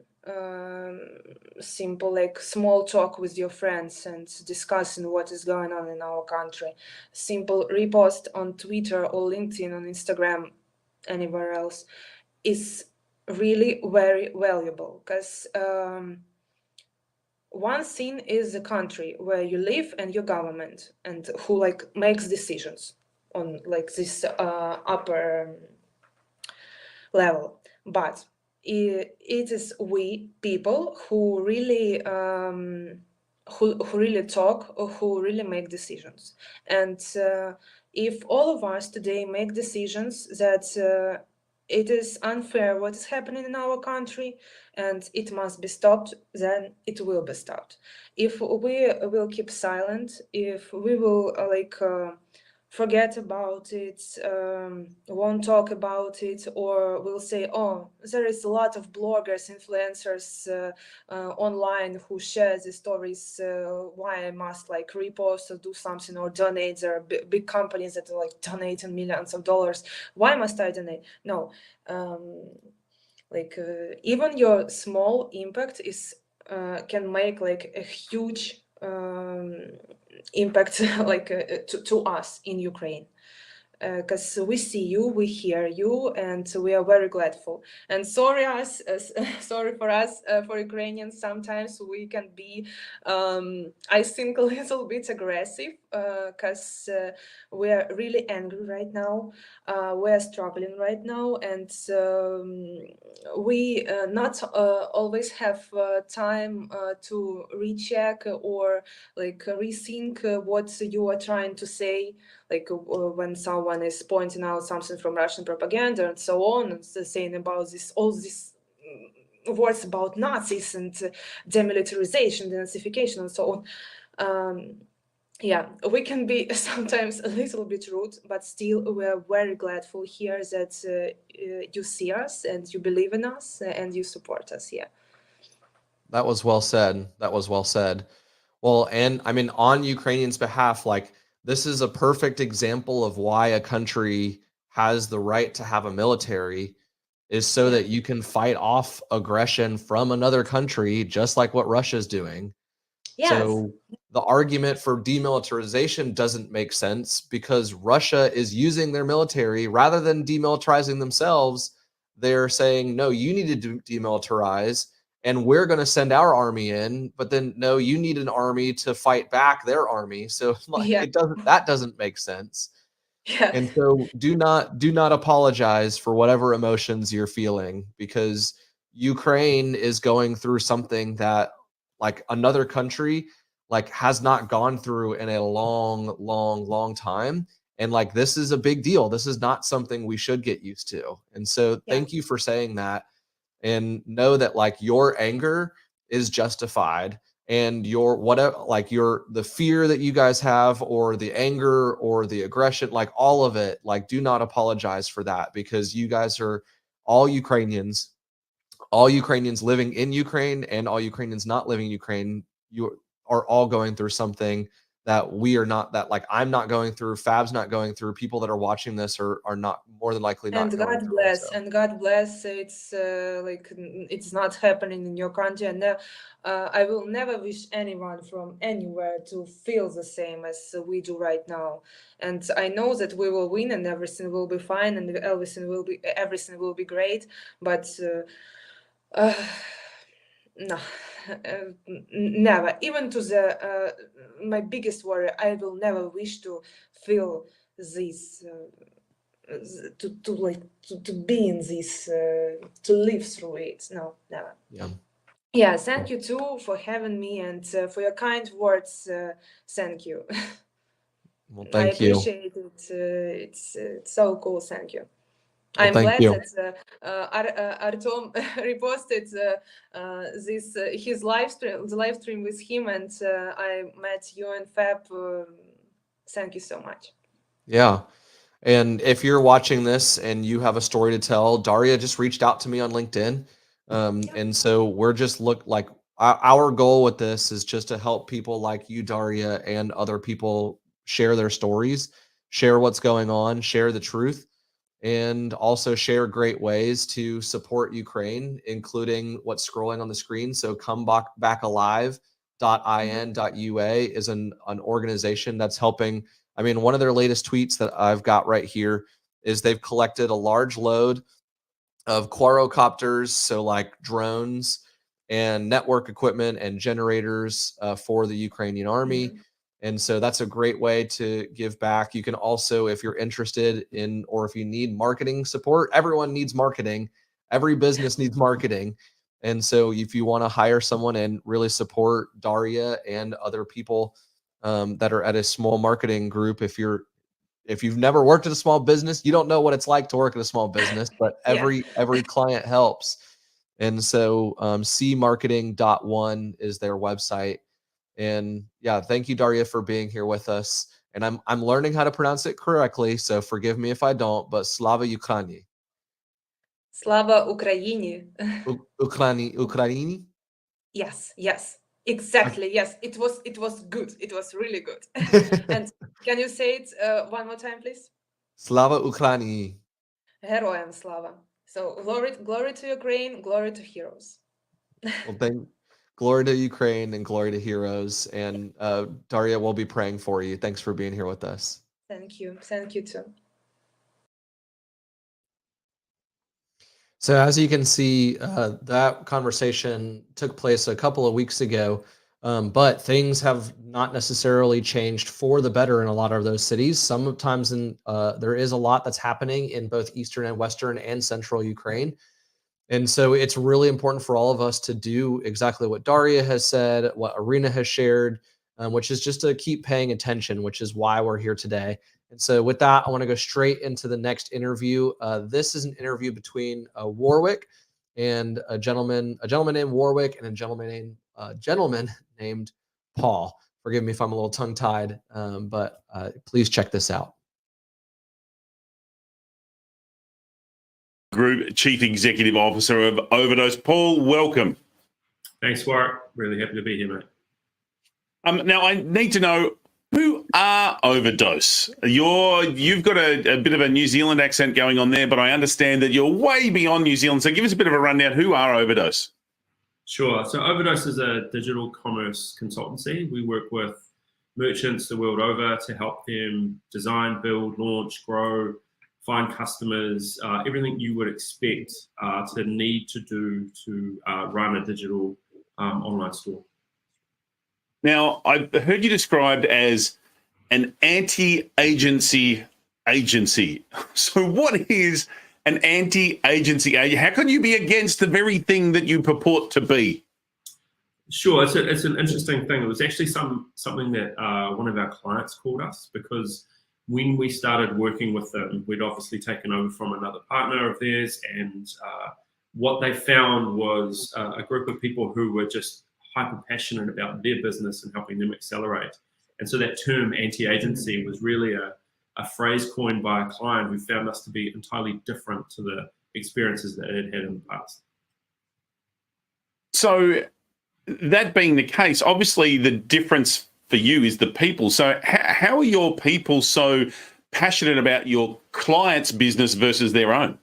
simple like small talk with your friends and discussing what is going on in our country, simple repost on Twitter or LinkedIn, on Instagram, anywhere else, is really very valuable, because one thing is the country where you live and your government, and who like makes decisions on like this upper level, but it is we people who really who really talk, or who really make decisions. And if all of us today make decisions that it is unfair what is happening in our country and it must be stopped, then it will be stopped. If we will keep silent, if we will forget about it, won't talk about it, or will say, oh, there is a lot of bloggers, influencers online who share these stories, why I must like repost or do something or donate. There are big companies that are like donating millions of dollars. Why must I donate? No, even your small impact is can make like a huge impact to us in Ukraine, because we see you, we hear you, and we are very grateful. And sorry us, sorry for us, for Ukrainians. Sometimes we can be, I think, a little bit aggressive, because we are really angry right now. We are struggling right now, and we not always have time to recheck or like rethink what you are trying to say, like when someone is pointing out something from Russian propaganda and so on, and saying about this, all these words about Nazis and demilitarization, denazification, and so on. Yeah, we can be sometimes a little bit rude, but still we are very grateful here that you see us and you believe in us and you support us. Yeah. That was well said. That was well said. Well, and I mean, on Ukrainians' behalf, like this is a perfect example of why a country has the right to have a military is so Yeah. that you can fight off aggression from another country, just like what Russia's doing. Yes. So the argument for demilitarization doesn't make sense because Russia is using their military rather than demilitarizing themselves. They're saying, no, you need to demilitarize and we're going to send our army in. But then, no, you need an army to fight back their army. So like Yeah. that doesn't make sense. Yeah. And so do not apologize for whatever emotions you're feeling because Ukraine is going through something that like another country like has not gone through in a long, long, long time. And like this is a big deal. This is not something we should get used to. And so Yeah. thank you for saying that and know that like your anger is justified and your whatever like your the fear that you guys have or the anger or the aggression like all of it like do not apologize for that because you guys are all Ukrainians living in Ukraine and all Ukrainians not living in Ukraine you are all going through something that we are not that like I'm not going through Fab's not going through people that are watching this are not more than likely And not going God through bless, also. and God bless. It's it's not happening in your country, and I will never wish anyone from anywhere to feel the same as we do right now. And I know that we will win, and everything will be fine, and everything will be great. But no, never. Even to the my biggest worry, I will never wish to feel this. To be in this to live through it. No, never. Yeah. Yeah, thank you too for having me and for your kind words. Thank you. Well, I thank you. appreciate it. It's so cool. Thank you. Well, I'm thank glad you. that Artom reposted this his live stream, the live stream with him, and I met you and Fab. Thank you so much. Yeah. And if you're watching this and you have a story to tell, Daria just reached out to me on LinkedIn. And so we're just like our goal with this is just to help people like you, Daria, and other people share their stories, share what's going on, share the truth, and also share great ways to support Ukraine, including what's scrolling on the screen. So comebackalive.in.ua is an organization that's helping. I mean, one of their latest tweets that I've got right here is they've collected a large load of quadrocopters, so like drones and network equipment and generators for the Ukrainian army. And so that's a great way to give back. You can also, if you're interested in, or if you need marketing support, everyone needs marketing. Every business needs marketing. And so if you want to hire someone and really support Daria and other people that are at a small marketing group, if you've never worked at a small business, you don't know what it's like to work at a small business, but Yeah. every client helps. And so cmarketing.one is their website. And yeah, thank you, Daria, for being here with us. and I'm learning how to pronounce it correctly, so forgive me if I don't, but Slava Ukraini. Slava Ukraini. Ukraini? Yes, exactly. Yes, it was good. It was really good. And can you say it one more time, please? Slava Ukraini. Heroям slava. So glory to Ukraine, glory to heroes. Well, glory to Ukraine and glory to heroes. And Daria will be praying for you. Thanks for being here with us. Thank you too. So as you can see, that conversation took place a couple of weeks ago, but things have not necessarily changed for the better in a lot of those cities. Sometimes there is a lot that's happening in both Eastern and Western and Central Ukraine. And so it's really important for all of us to do exactly what Daria has said, what Irina has shared, which is just to keep paying attention, which is why we're here today. And so with that, I want to go straight into the next interview. This is an interview between Warwick and a gentleman named Warwick and a gentleman named Paul. Forgive me if I'm a little tongue-tied, but please check this out. Group Chief Executive Officer of Overdose. Paul, welcome. Thanks, Warwick. Really happy to be here, mate. Now, I need to know, who are Overdose? You've got a bit of a New Zealand accent going on there, but I understand that you're way beyond New Zealand. So give us a bit of a rundown. Who are Overdose? Sure. So Overdose is a digital commerce consultancy. We work with merchants the world over to help them design, build, launch, grow, find customers, everything you would expect to need to do to run a digital online store. Now, I heard you described as an anti-agency agency. So what is an anti-agency agency? How can you be against the very thing that you purport to be? Sure, it's an interesting thing. It was actually something that one of our clients called us, because when we started working with them, we'd obviously taken over from another partner of theirs, and what they found was a group of people who were just hyper passionate about their business and helping them accelerate. And so that term anti-agency was really a phrase coined by a client who found us to be entirely different to the experiences that it had in the past. So that being the case, obviously the difference for you is the people. So how are your people so passionate about your client's business versus their own?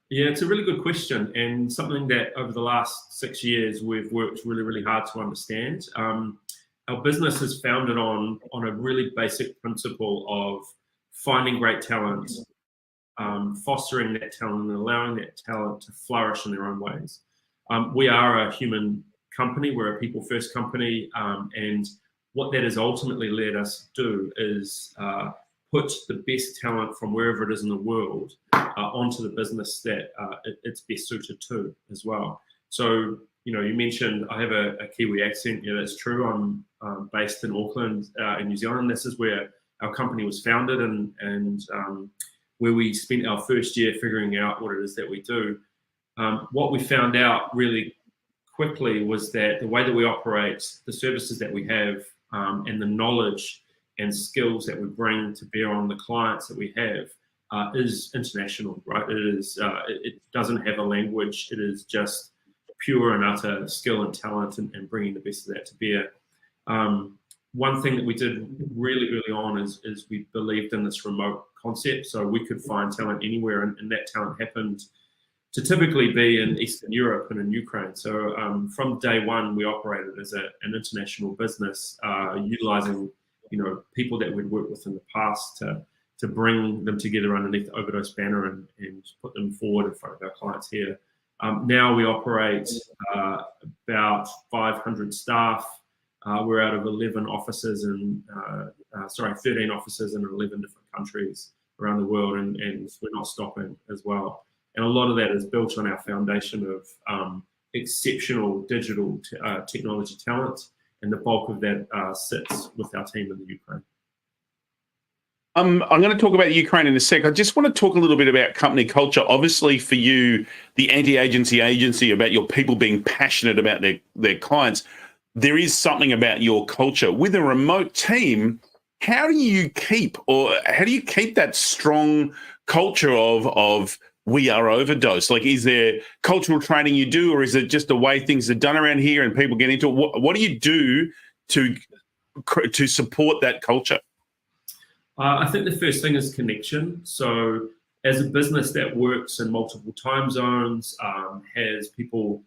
Yeah, it's a really good question, and something that over the last 6 years we've worked really, really hard to understand. Our business is founded on a really basic principle of finding great talent, fostering that talent, and allowing that talent to flourish in their own ways. We are a human company. We're a people-first company, and what that has ultimately led us to do is put the best talent from wherever it is in the world onto the business that it's best suited to as well. So, you mentioned I have a Kiwi accent. Yeah, that's true. I'm based in Auckland, in New Zealand. This is where our company was founded, and where we spent our first year figuring out what it is that we do. What we found out really quickly was that the way that we operate, the services that we have, and the knowledge and skills that we bring to bear on the clients that we have is international, right? It doesn't have a language. It is just pure and utter skill and talent, and bringing the best of that to bear. One thing that we did really early on is we believed in this remote concept, so we could find talent anywhere, and that talent happened to typically be in Eastern Europe and in Ukraine. So from day one, we operated as an international business, utilizing people that we'd worked with in the past to bring them together underneath the Overdose banner and put them forward in front of our clients here. Now we operate about 500 staff. We're out of 11 offices and 13 offices in 11 different countries around the world, and we're not stopping as well. And a lot of that is built on our foundation of exceptional digital technology talent, and the bulk of that sits with our team in the Ukraine. I'm going to talk about Ukraine in a sec. I just want to talk a little bit about company culture. Obviously, for you, the anti-agency agency, about your people being passionate about their clients, there is something about your culture. With a remote team, how do you keep that strong culture of we are Overdose? Like, is there cultural training you do, or is it just the way things are done around here and people get into it? What do you do to support that culture? I think the first thing is connection. So as a business that works in multiple time zones, has people,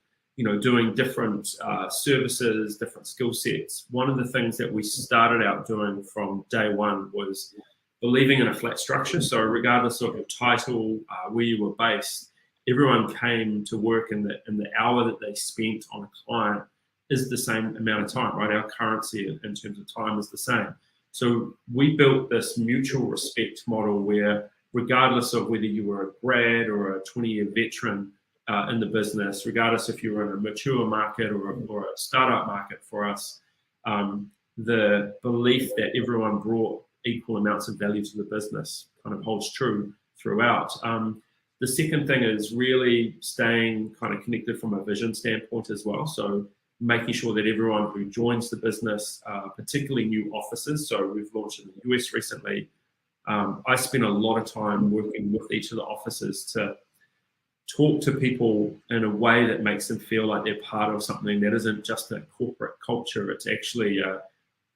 doing different services, different skill sets. One of the things that we started out doing from day one was believing in a flat structure. So regardless of your title, where you were based, everyone came to work in the hour that they spent on a client is the same amount of time, right? Our currency in terms of time is the same. So we built this mutual respect model where regardless of whether you were a grad or a 20-year veteran in the business, regardless if you were in a mature market or a startup market for us, the belief that everyone brought equal amounts of value to the business kind of holds true throughout. The second thing is really staying kind of connected from a vision standpoint as well. So making sure that everyone who joins the business, particularly new offices, so we've launched in the US recently, I spend a lot of time working with each of the offices to talk to people in a way that makes them feel like they're part of something that isn't just a corporate culture. It's actually,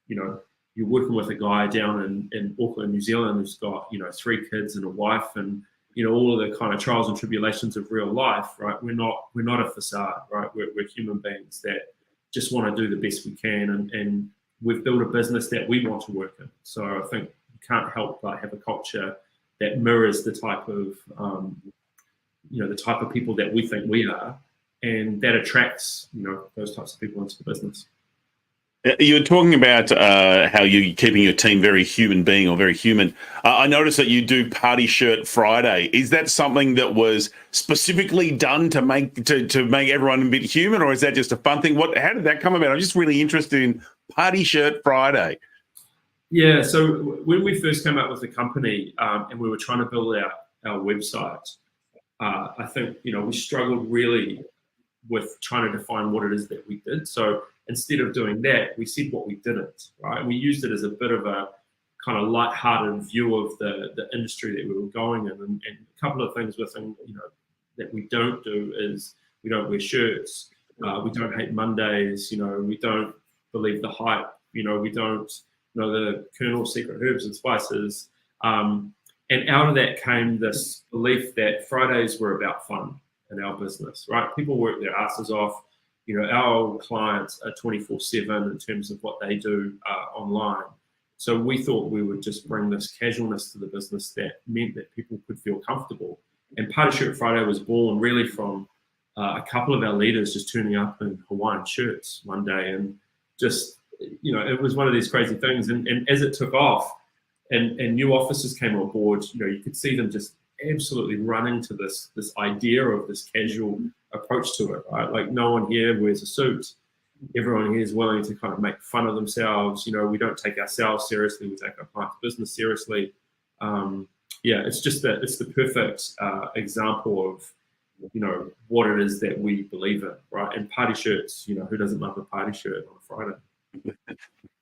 you're working with a guy down in Auckland, New Zealand, who's got, 3 kids and a wife and, all of the kind of trials and tribulations of real life, right? We're not a facade, right? We're human beings that just want to do the best we can. And we've built a business that we want to work in. So I think you can't help but have a culture that mirrors the type of, the type of people that we think we are. And that attracts, those types of people into the business. You were talking about how you're keeping your team very human being or very human. I noticed that you do Party Shirt Friday. Is that something that was specifically done to make everyone a bit human, or is that just a fun thing? How did that come about? I'm just really interested in Party Shirt Friday. Yeah, so when we first came out with the company and we were trying to build out our website, I think we struggled really with trying to define what it is that we did. So instead of doing that, we said what we didn't, right? And we used it as a bit of a kind of lighthearted view of the industry that we were going in. And a couple of things within, that we don't do is we don't wear shirts. We don't hate Mondays. We don't believe the hype. We don't know the Colonel's secret herbs and spices. And out of that came this belief that Fridays were about fun in our business, right? People work their asses off. Our clients are 24/7 in terms of what they do online. So we thought we would just bring this casualness to the business that meant that people could feel comfortable. And Party Shirt Friday was born really from a couple of our leaders just turning up in Hawaiian shirts one day. And just, it was one of these crazy things. And as it took off and new officers came on board, you could see them just absolutely running to this idea of this casual approach to it, right? Like no one here wears a suit. Everyone here is willing to kind of make fun of themselves. We don't take ourselves seriously. We take our client's business seriously. It's just that it's the perfect example of, what it is that we believe in, right? And party shirts, who doesn't love a party shirt on a Friday?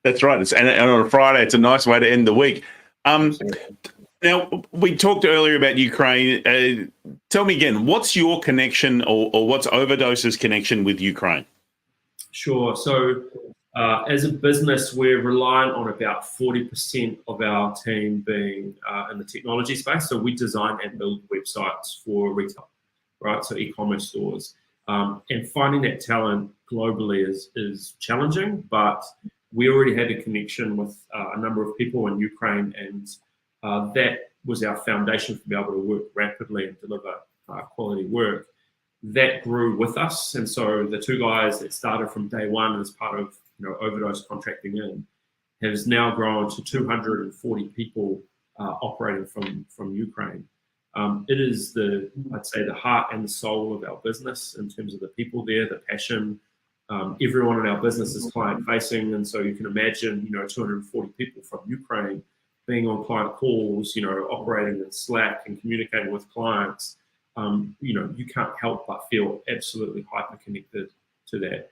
That's right. And on a Friday, it's a nice way to end the week. Now, we talked earlier about Ukraine. Tell me again, what's your connection or what's Overdose's connection with Ukraine? Sure. So as a business, we're reliant on about 40% of our team being in the technology space. So we design and build websites for retail, right? So e-commerce stores. And finding that talent globally is challenging, but we already had a connection with a number of people in Ukraine, and that was our foundation to be able to work rapidly and deliver quality work. That grew with us, and so the 2 guys that started from day one as part of Overdose contracting in has now grown to 240 people operating from Ukraine. It is I'd say the heart and the soul of our business in terms of the people there, the passion. Everyone in our business is client facing, and so you can imagine 240 people from Ukraine being on client calls, operating in Slack and communicating with clients. You can't help but feel absolutely hyper connected to that.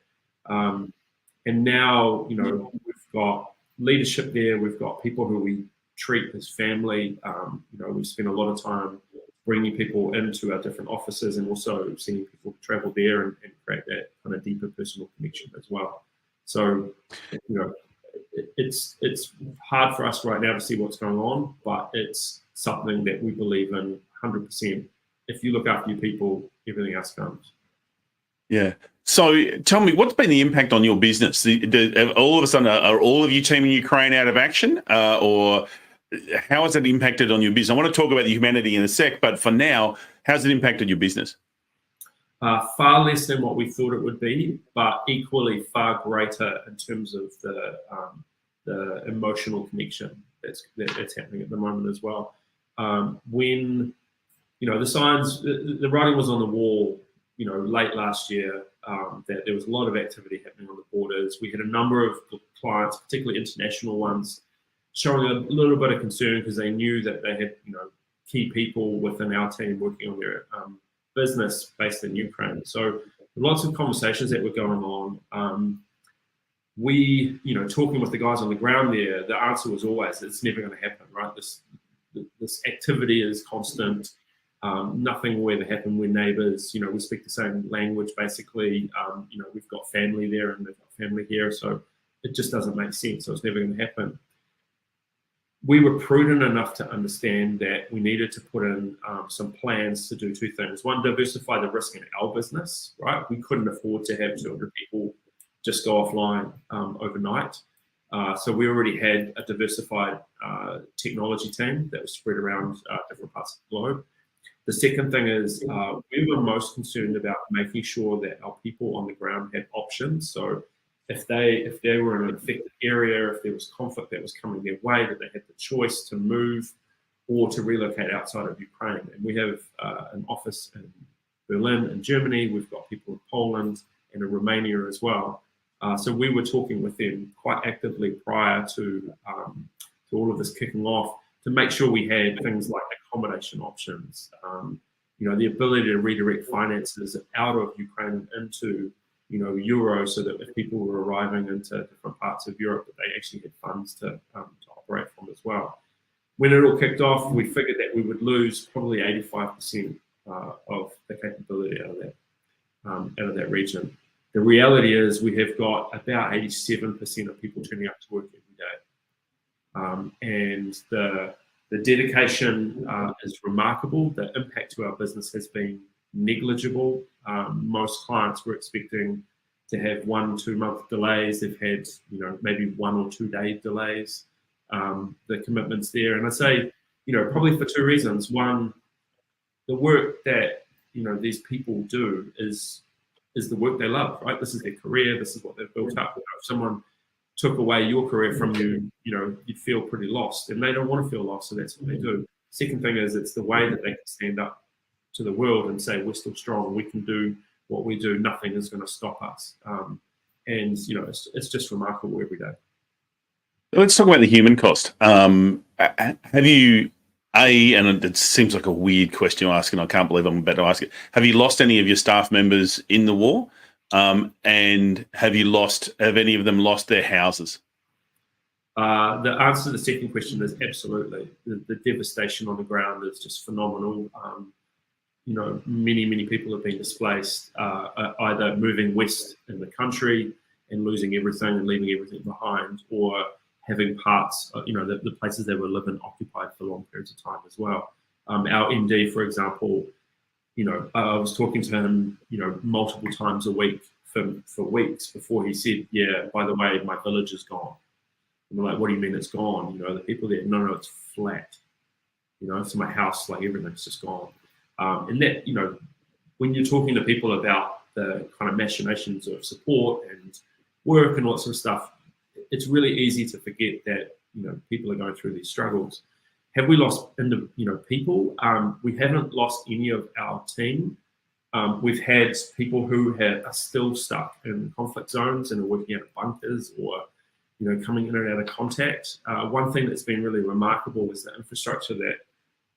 And now, we've got leadership there. We've got people who we treat as family. We spend a lot of time bringing people into our different offices and also sending people to travel there and create that kind of deeper personal connection as well. So, it's hard for us right now to see what's going on, but it's something that we believe in 100%. If you look after your people, everything else comes. Yeah. So tell me, what's been the impact on your business? All of a sudden, are all of you team in Ukraine out of action, or how has it impacted on your business? I want to talk about the humanity in a sec, but for now, how's it impacted your business? Far less than what we thought it would be, but equally far greater in terms of the emotional connection that's happening at the moment as well. When the signs, the writing was on the wall, late last year, that there was a lot of activity happening on the borders. We had a number of clients, particularly international ones, showing a little bit of concern because they knew that they had, key people within our team working on their business based in Ukraine. So lots of conversations that were going on. We, talking with the guys on the ground there, the answer was always, it's never going to happen, right? This activity is constant. Nothing will ever happen. We're neighbors, we speak the same language, basically. We've got family there and they've got family here. So it just doesn't make sense. So it's never going to happen. We were prudent enough to understand that we needed to put in some plans to do two things. One, diversify the risk in our business, right? We couldn't afford to have 200 people just go offline overnight. So we already had a diversified technology team that was spread around different parts of the globe. The second thing is we were most concerned about making sure that our people on the ground had options. So if they were in an affected area, if there was conflict that was coming their way, that they had the choice to move or to relocate outside of Ukraine. And we have an office in Berlin in Germany. We've got people in Poland and in Romania as well. So we were talking with them quite actively prior to all of this kicking off to make sure we had things like accommodation options, the ability to redirect finances out of Ukraine into euro, so that if people were arriving into different parts of Europe, that they actually had funds to operate from as well. When it all kicked off, we figured that we would lose probably 85% of the capability out of that region. The reality is we have got about 87% of people turning up to work every day. And the dedication is remarkable. The impact to our business has been negligible. Most clients were expecting to have 1-2 month delays. They've had, maybe 1 or 2 day delays. The commitments there, and I say, probably for two reasons. One, the work that these people do is the work they love, right? This is their career. This is what they've built up. If someone took away your career from you, you'd feel pretty lost, and they don't want to feel lost, so that's what they do. Second thing is it's the way that they can stand up to the world and say, we're still strong, we can do what we do, nothing is going to stop us. And it's just remarkable every day. Let's talk about the human cost. Have you, and it seems like a weird question to ask, and I can't believe I'm about to ask it, have you lost any of your staff members in the war? And have any of them lost their houses? The answer to the second question is absolutely. The devastation on the ground is just phenomenal. Many people have been displaced, either moving west in the country and losing everything and leaving everything behind, or having parts, the places they were living occupied for long periods of time as well. Our MD, for example, I was talking to him, multiple times a week for weeks before he said, yeah, by the way, my village is gone. And we're like, what do you mean it's gone? The people there, no, it's flat. So my house, like everything's just gone. And that, when you're talking to people about the kind of machinations of support and work and all that sort of stuff, it's really easy to forget that, people are going through these struggles. Have we lost people? We haven't lost any of our team. We've had people who are still stuck in conflict zones and are working out of bunkers or, coming in and out of contact. One thing that's been really remarkable is the infrastructure that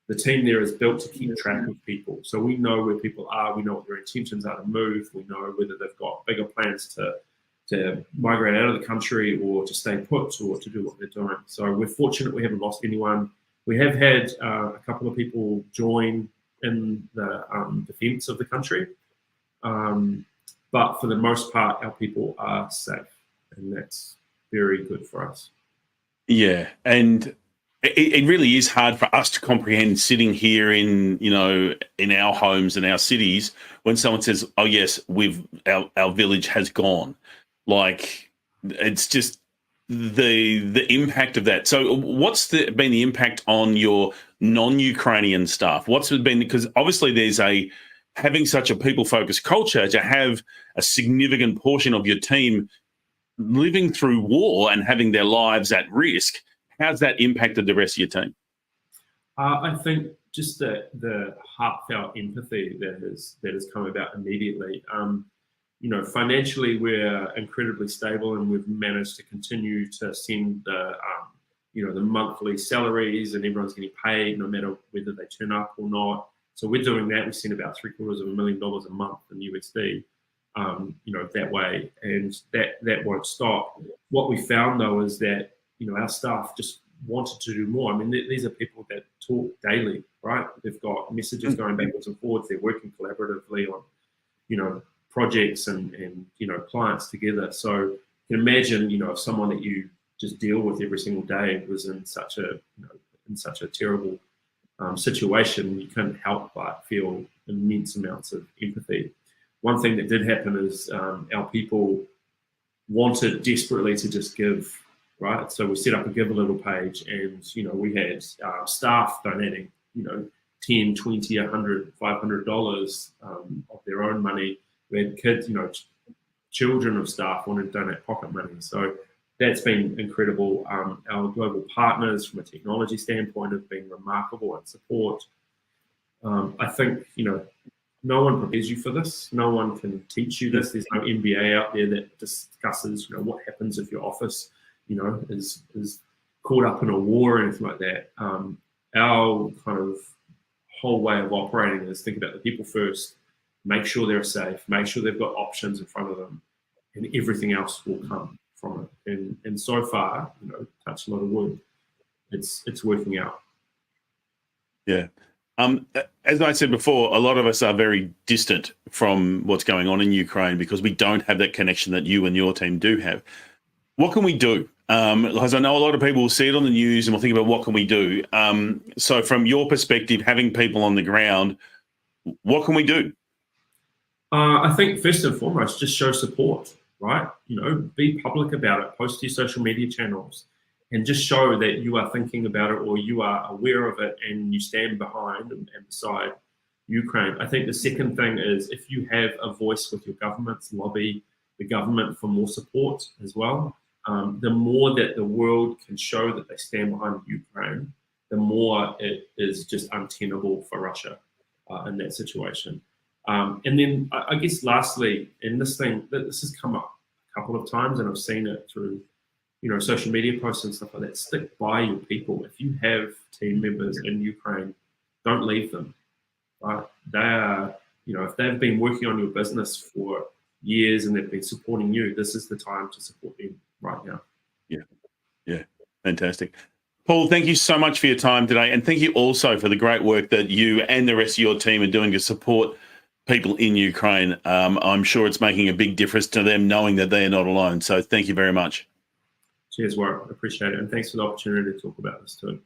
the team there is built to keep track of people. So we know where people are, we know what their intentions are to move, we know whether they've got bigger plans to to migrate out of the country or to stay put or to do what they're doing. So we're fortunate we haven't lost anyone. We have had a couple of people join in the defence of the country, but for the most part, our people are safe, and that's very good for us. Yeah, and it really is hard for us to comprehend sitting here in our homes and our cities when someone says, "Oh yes, our village has gone." Like, it's just the impact of that. So what's been the impact on your non-Ukrainian staff? What's it been? Because obviously there's having such a people-focused culture, to have a significant portion of your team living through war and having their lives at risk. How's that impacted the rest of your team? I think just the heartfelt empathy that has come about immediately. Financially, we're incredibly stable, and we've managed to continue to send the monthly salaries, and everyone's getting paid no matter whether they turn up or not. So we're doing that. We send about $750,000 a month in USD, that way, and that won't stop. What we found though is that our staff just wanted to do more. I mean, these are people that talk daily, right? They've got messages going backwards and forwards. They're working collaboratively on, projects and clients together. So you can imagine, if someone that you just deal with every single day was in such a terrible situation, you couldn't help but feel immense amounts of empathy. One thing that did happen is our people wanted desperately to just give, right? So we set up a Give a Little page, and we had staff donating, $10, $20, $100, $500 of their own money. We had kids, children of staff wanted to donate pocket money. So that's been incredible. Our global partners, from a technology standpoint, have been remarkable in support. I think, no one prepares you for this. No one can teach you this. There's no MBA out there that discusses, what happens if your office, is caught up in a war or anything like that. Our kind of whole way of operating is think about the people first, make sure they're safe, make sure they've got options in front of them, and everything else will come from it. And so far, touch a lot of wood, it's working out. Yeah. As I said before, a lot of us are very distant from what's going on in Ukraine because we don't have that connection that you and your team do have. What can we do? Because I know a lot of people will see it on the news and will think about what can we do. So from your perspective, having people on the ground, what can we do? I think first and foremost, just show support, right? Be public about it, post to your social media channels, and just show that you are thinking about it or you are aware of it and you stand behind and beside Ukraine. I think the second thing is, if you have a voice with your governments, lobby the government for more support as well. The more that the world can show that they stand behind Ukraine, the more it is just untenable for Russia in that situation. And then I guess lastly, and this has come up a couple of times, and I've seen it through social media posts and stuff like that. Stick by your people. If you have team members in Ukraine, don't leave them. Right? They are, if they've been working on your business for years and they've been supporting you, this is the time to support them right now. Yeah, fantastic. Paul, thank you so much for your time today, and thank you also for the great work that you and the rest of your team are doing to support people in Ukraine. I'm sure it's making a big difference to them knowing that they are not alone. So thank you very much. Cheers, Warren. Appreciate it. And thanks for the opportunity to talk about this too.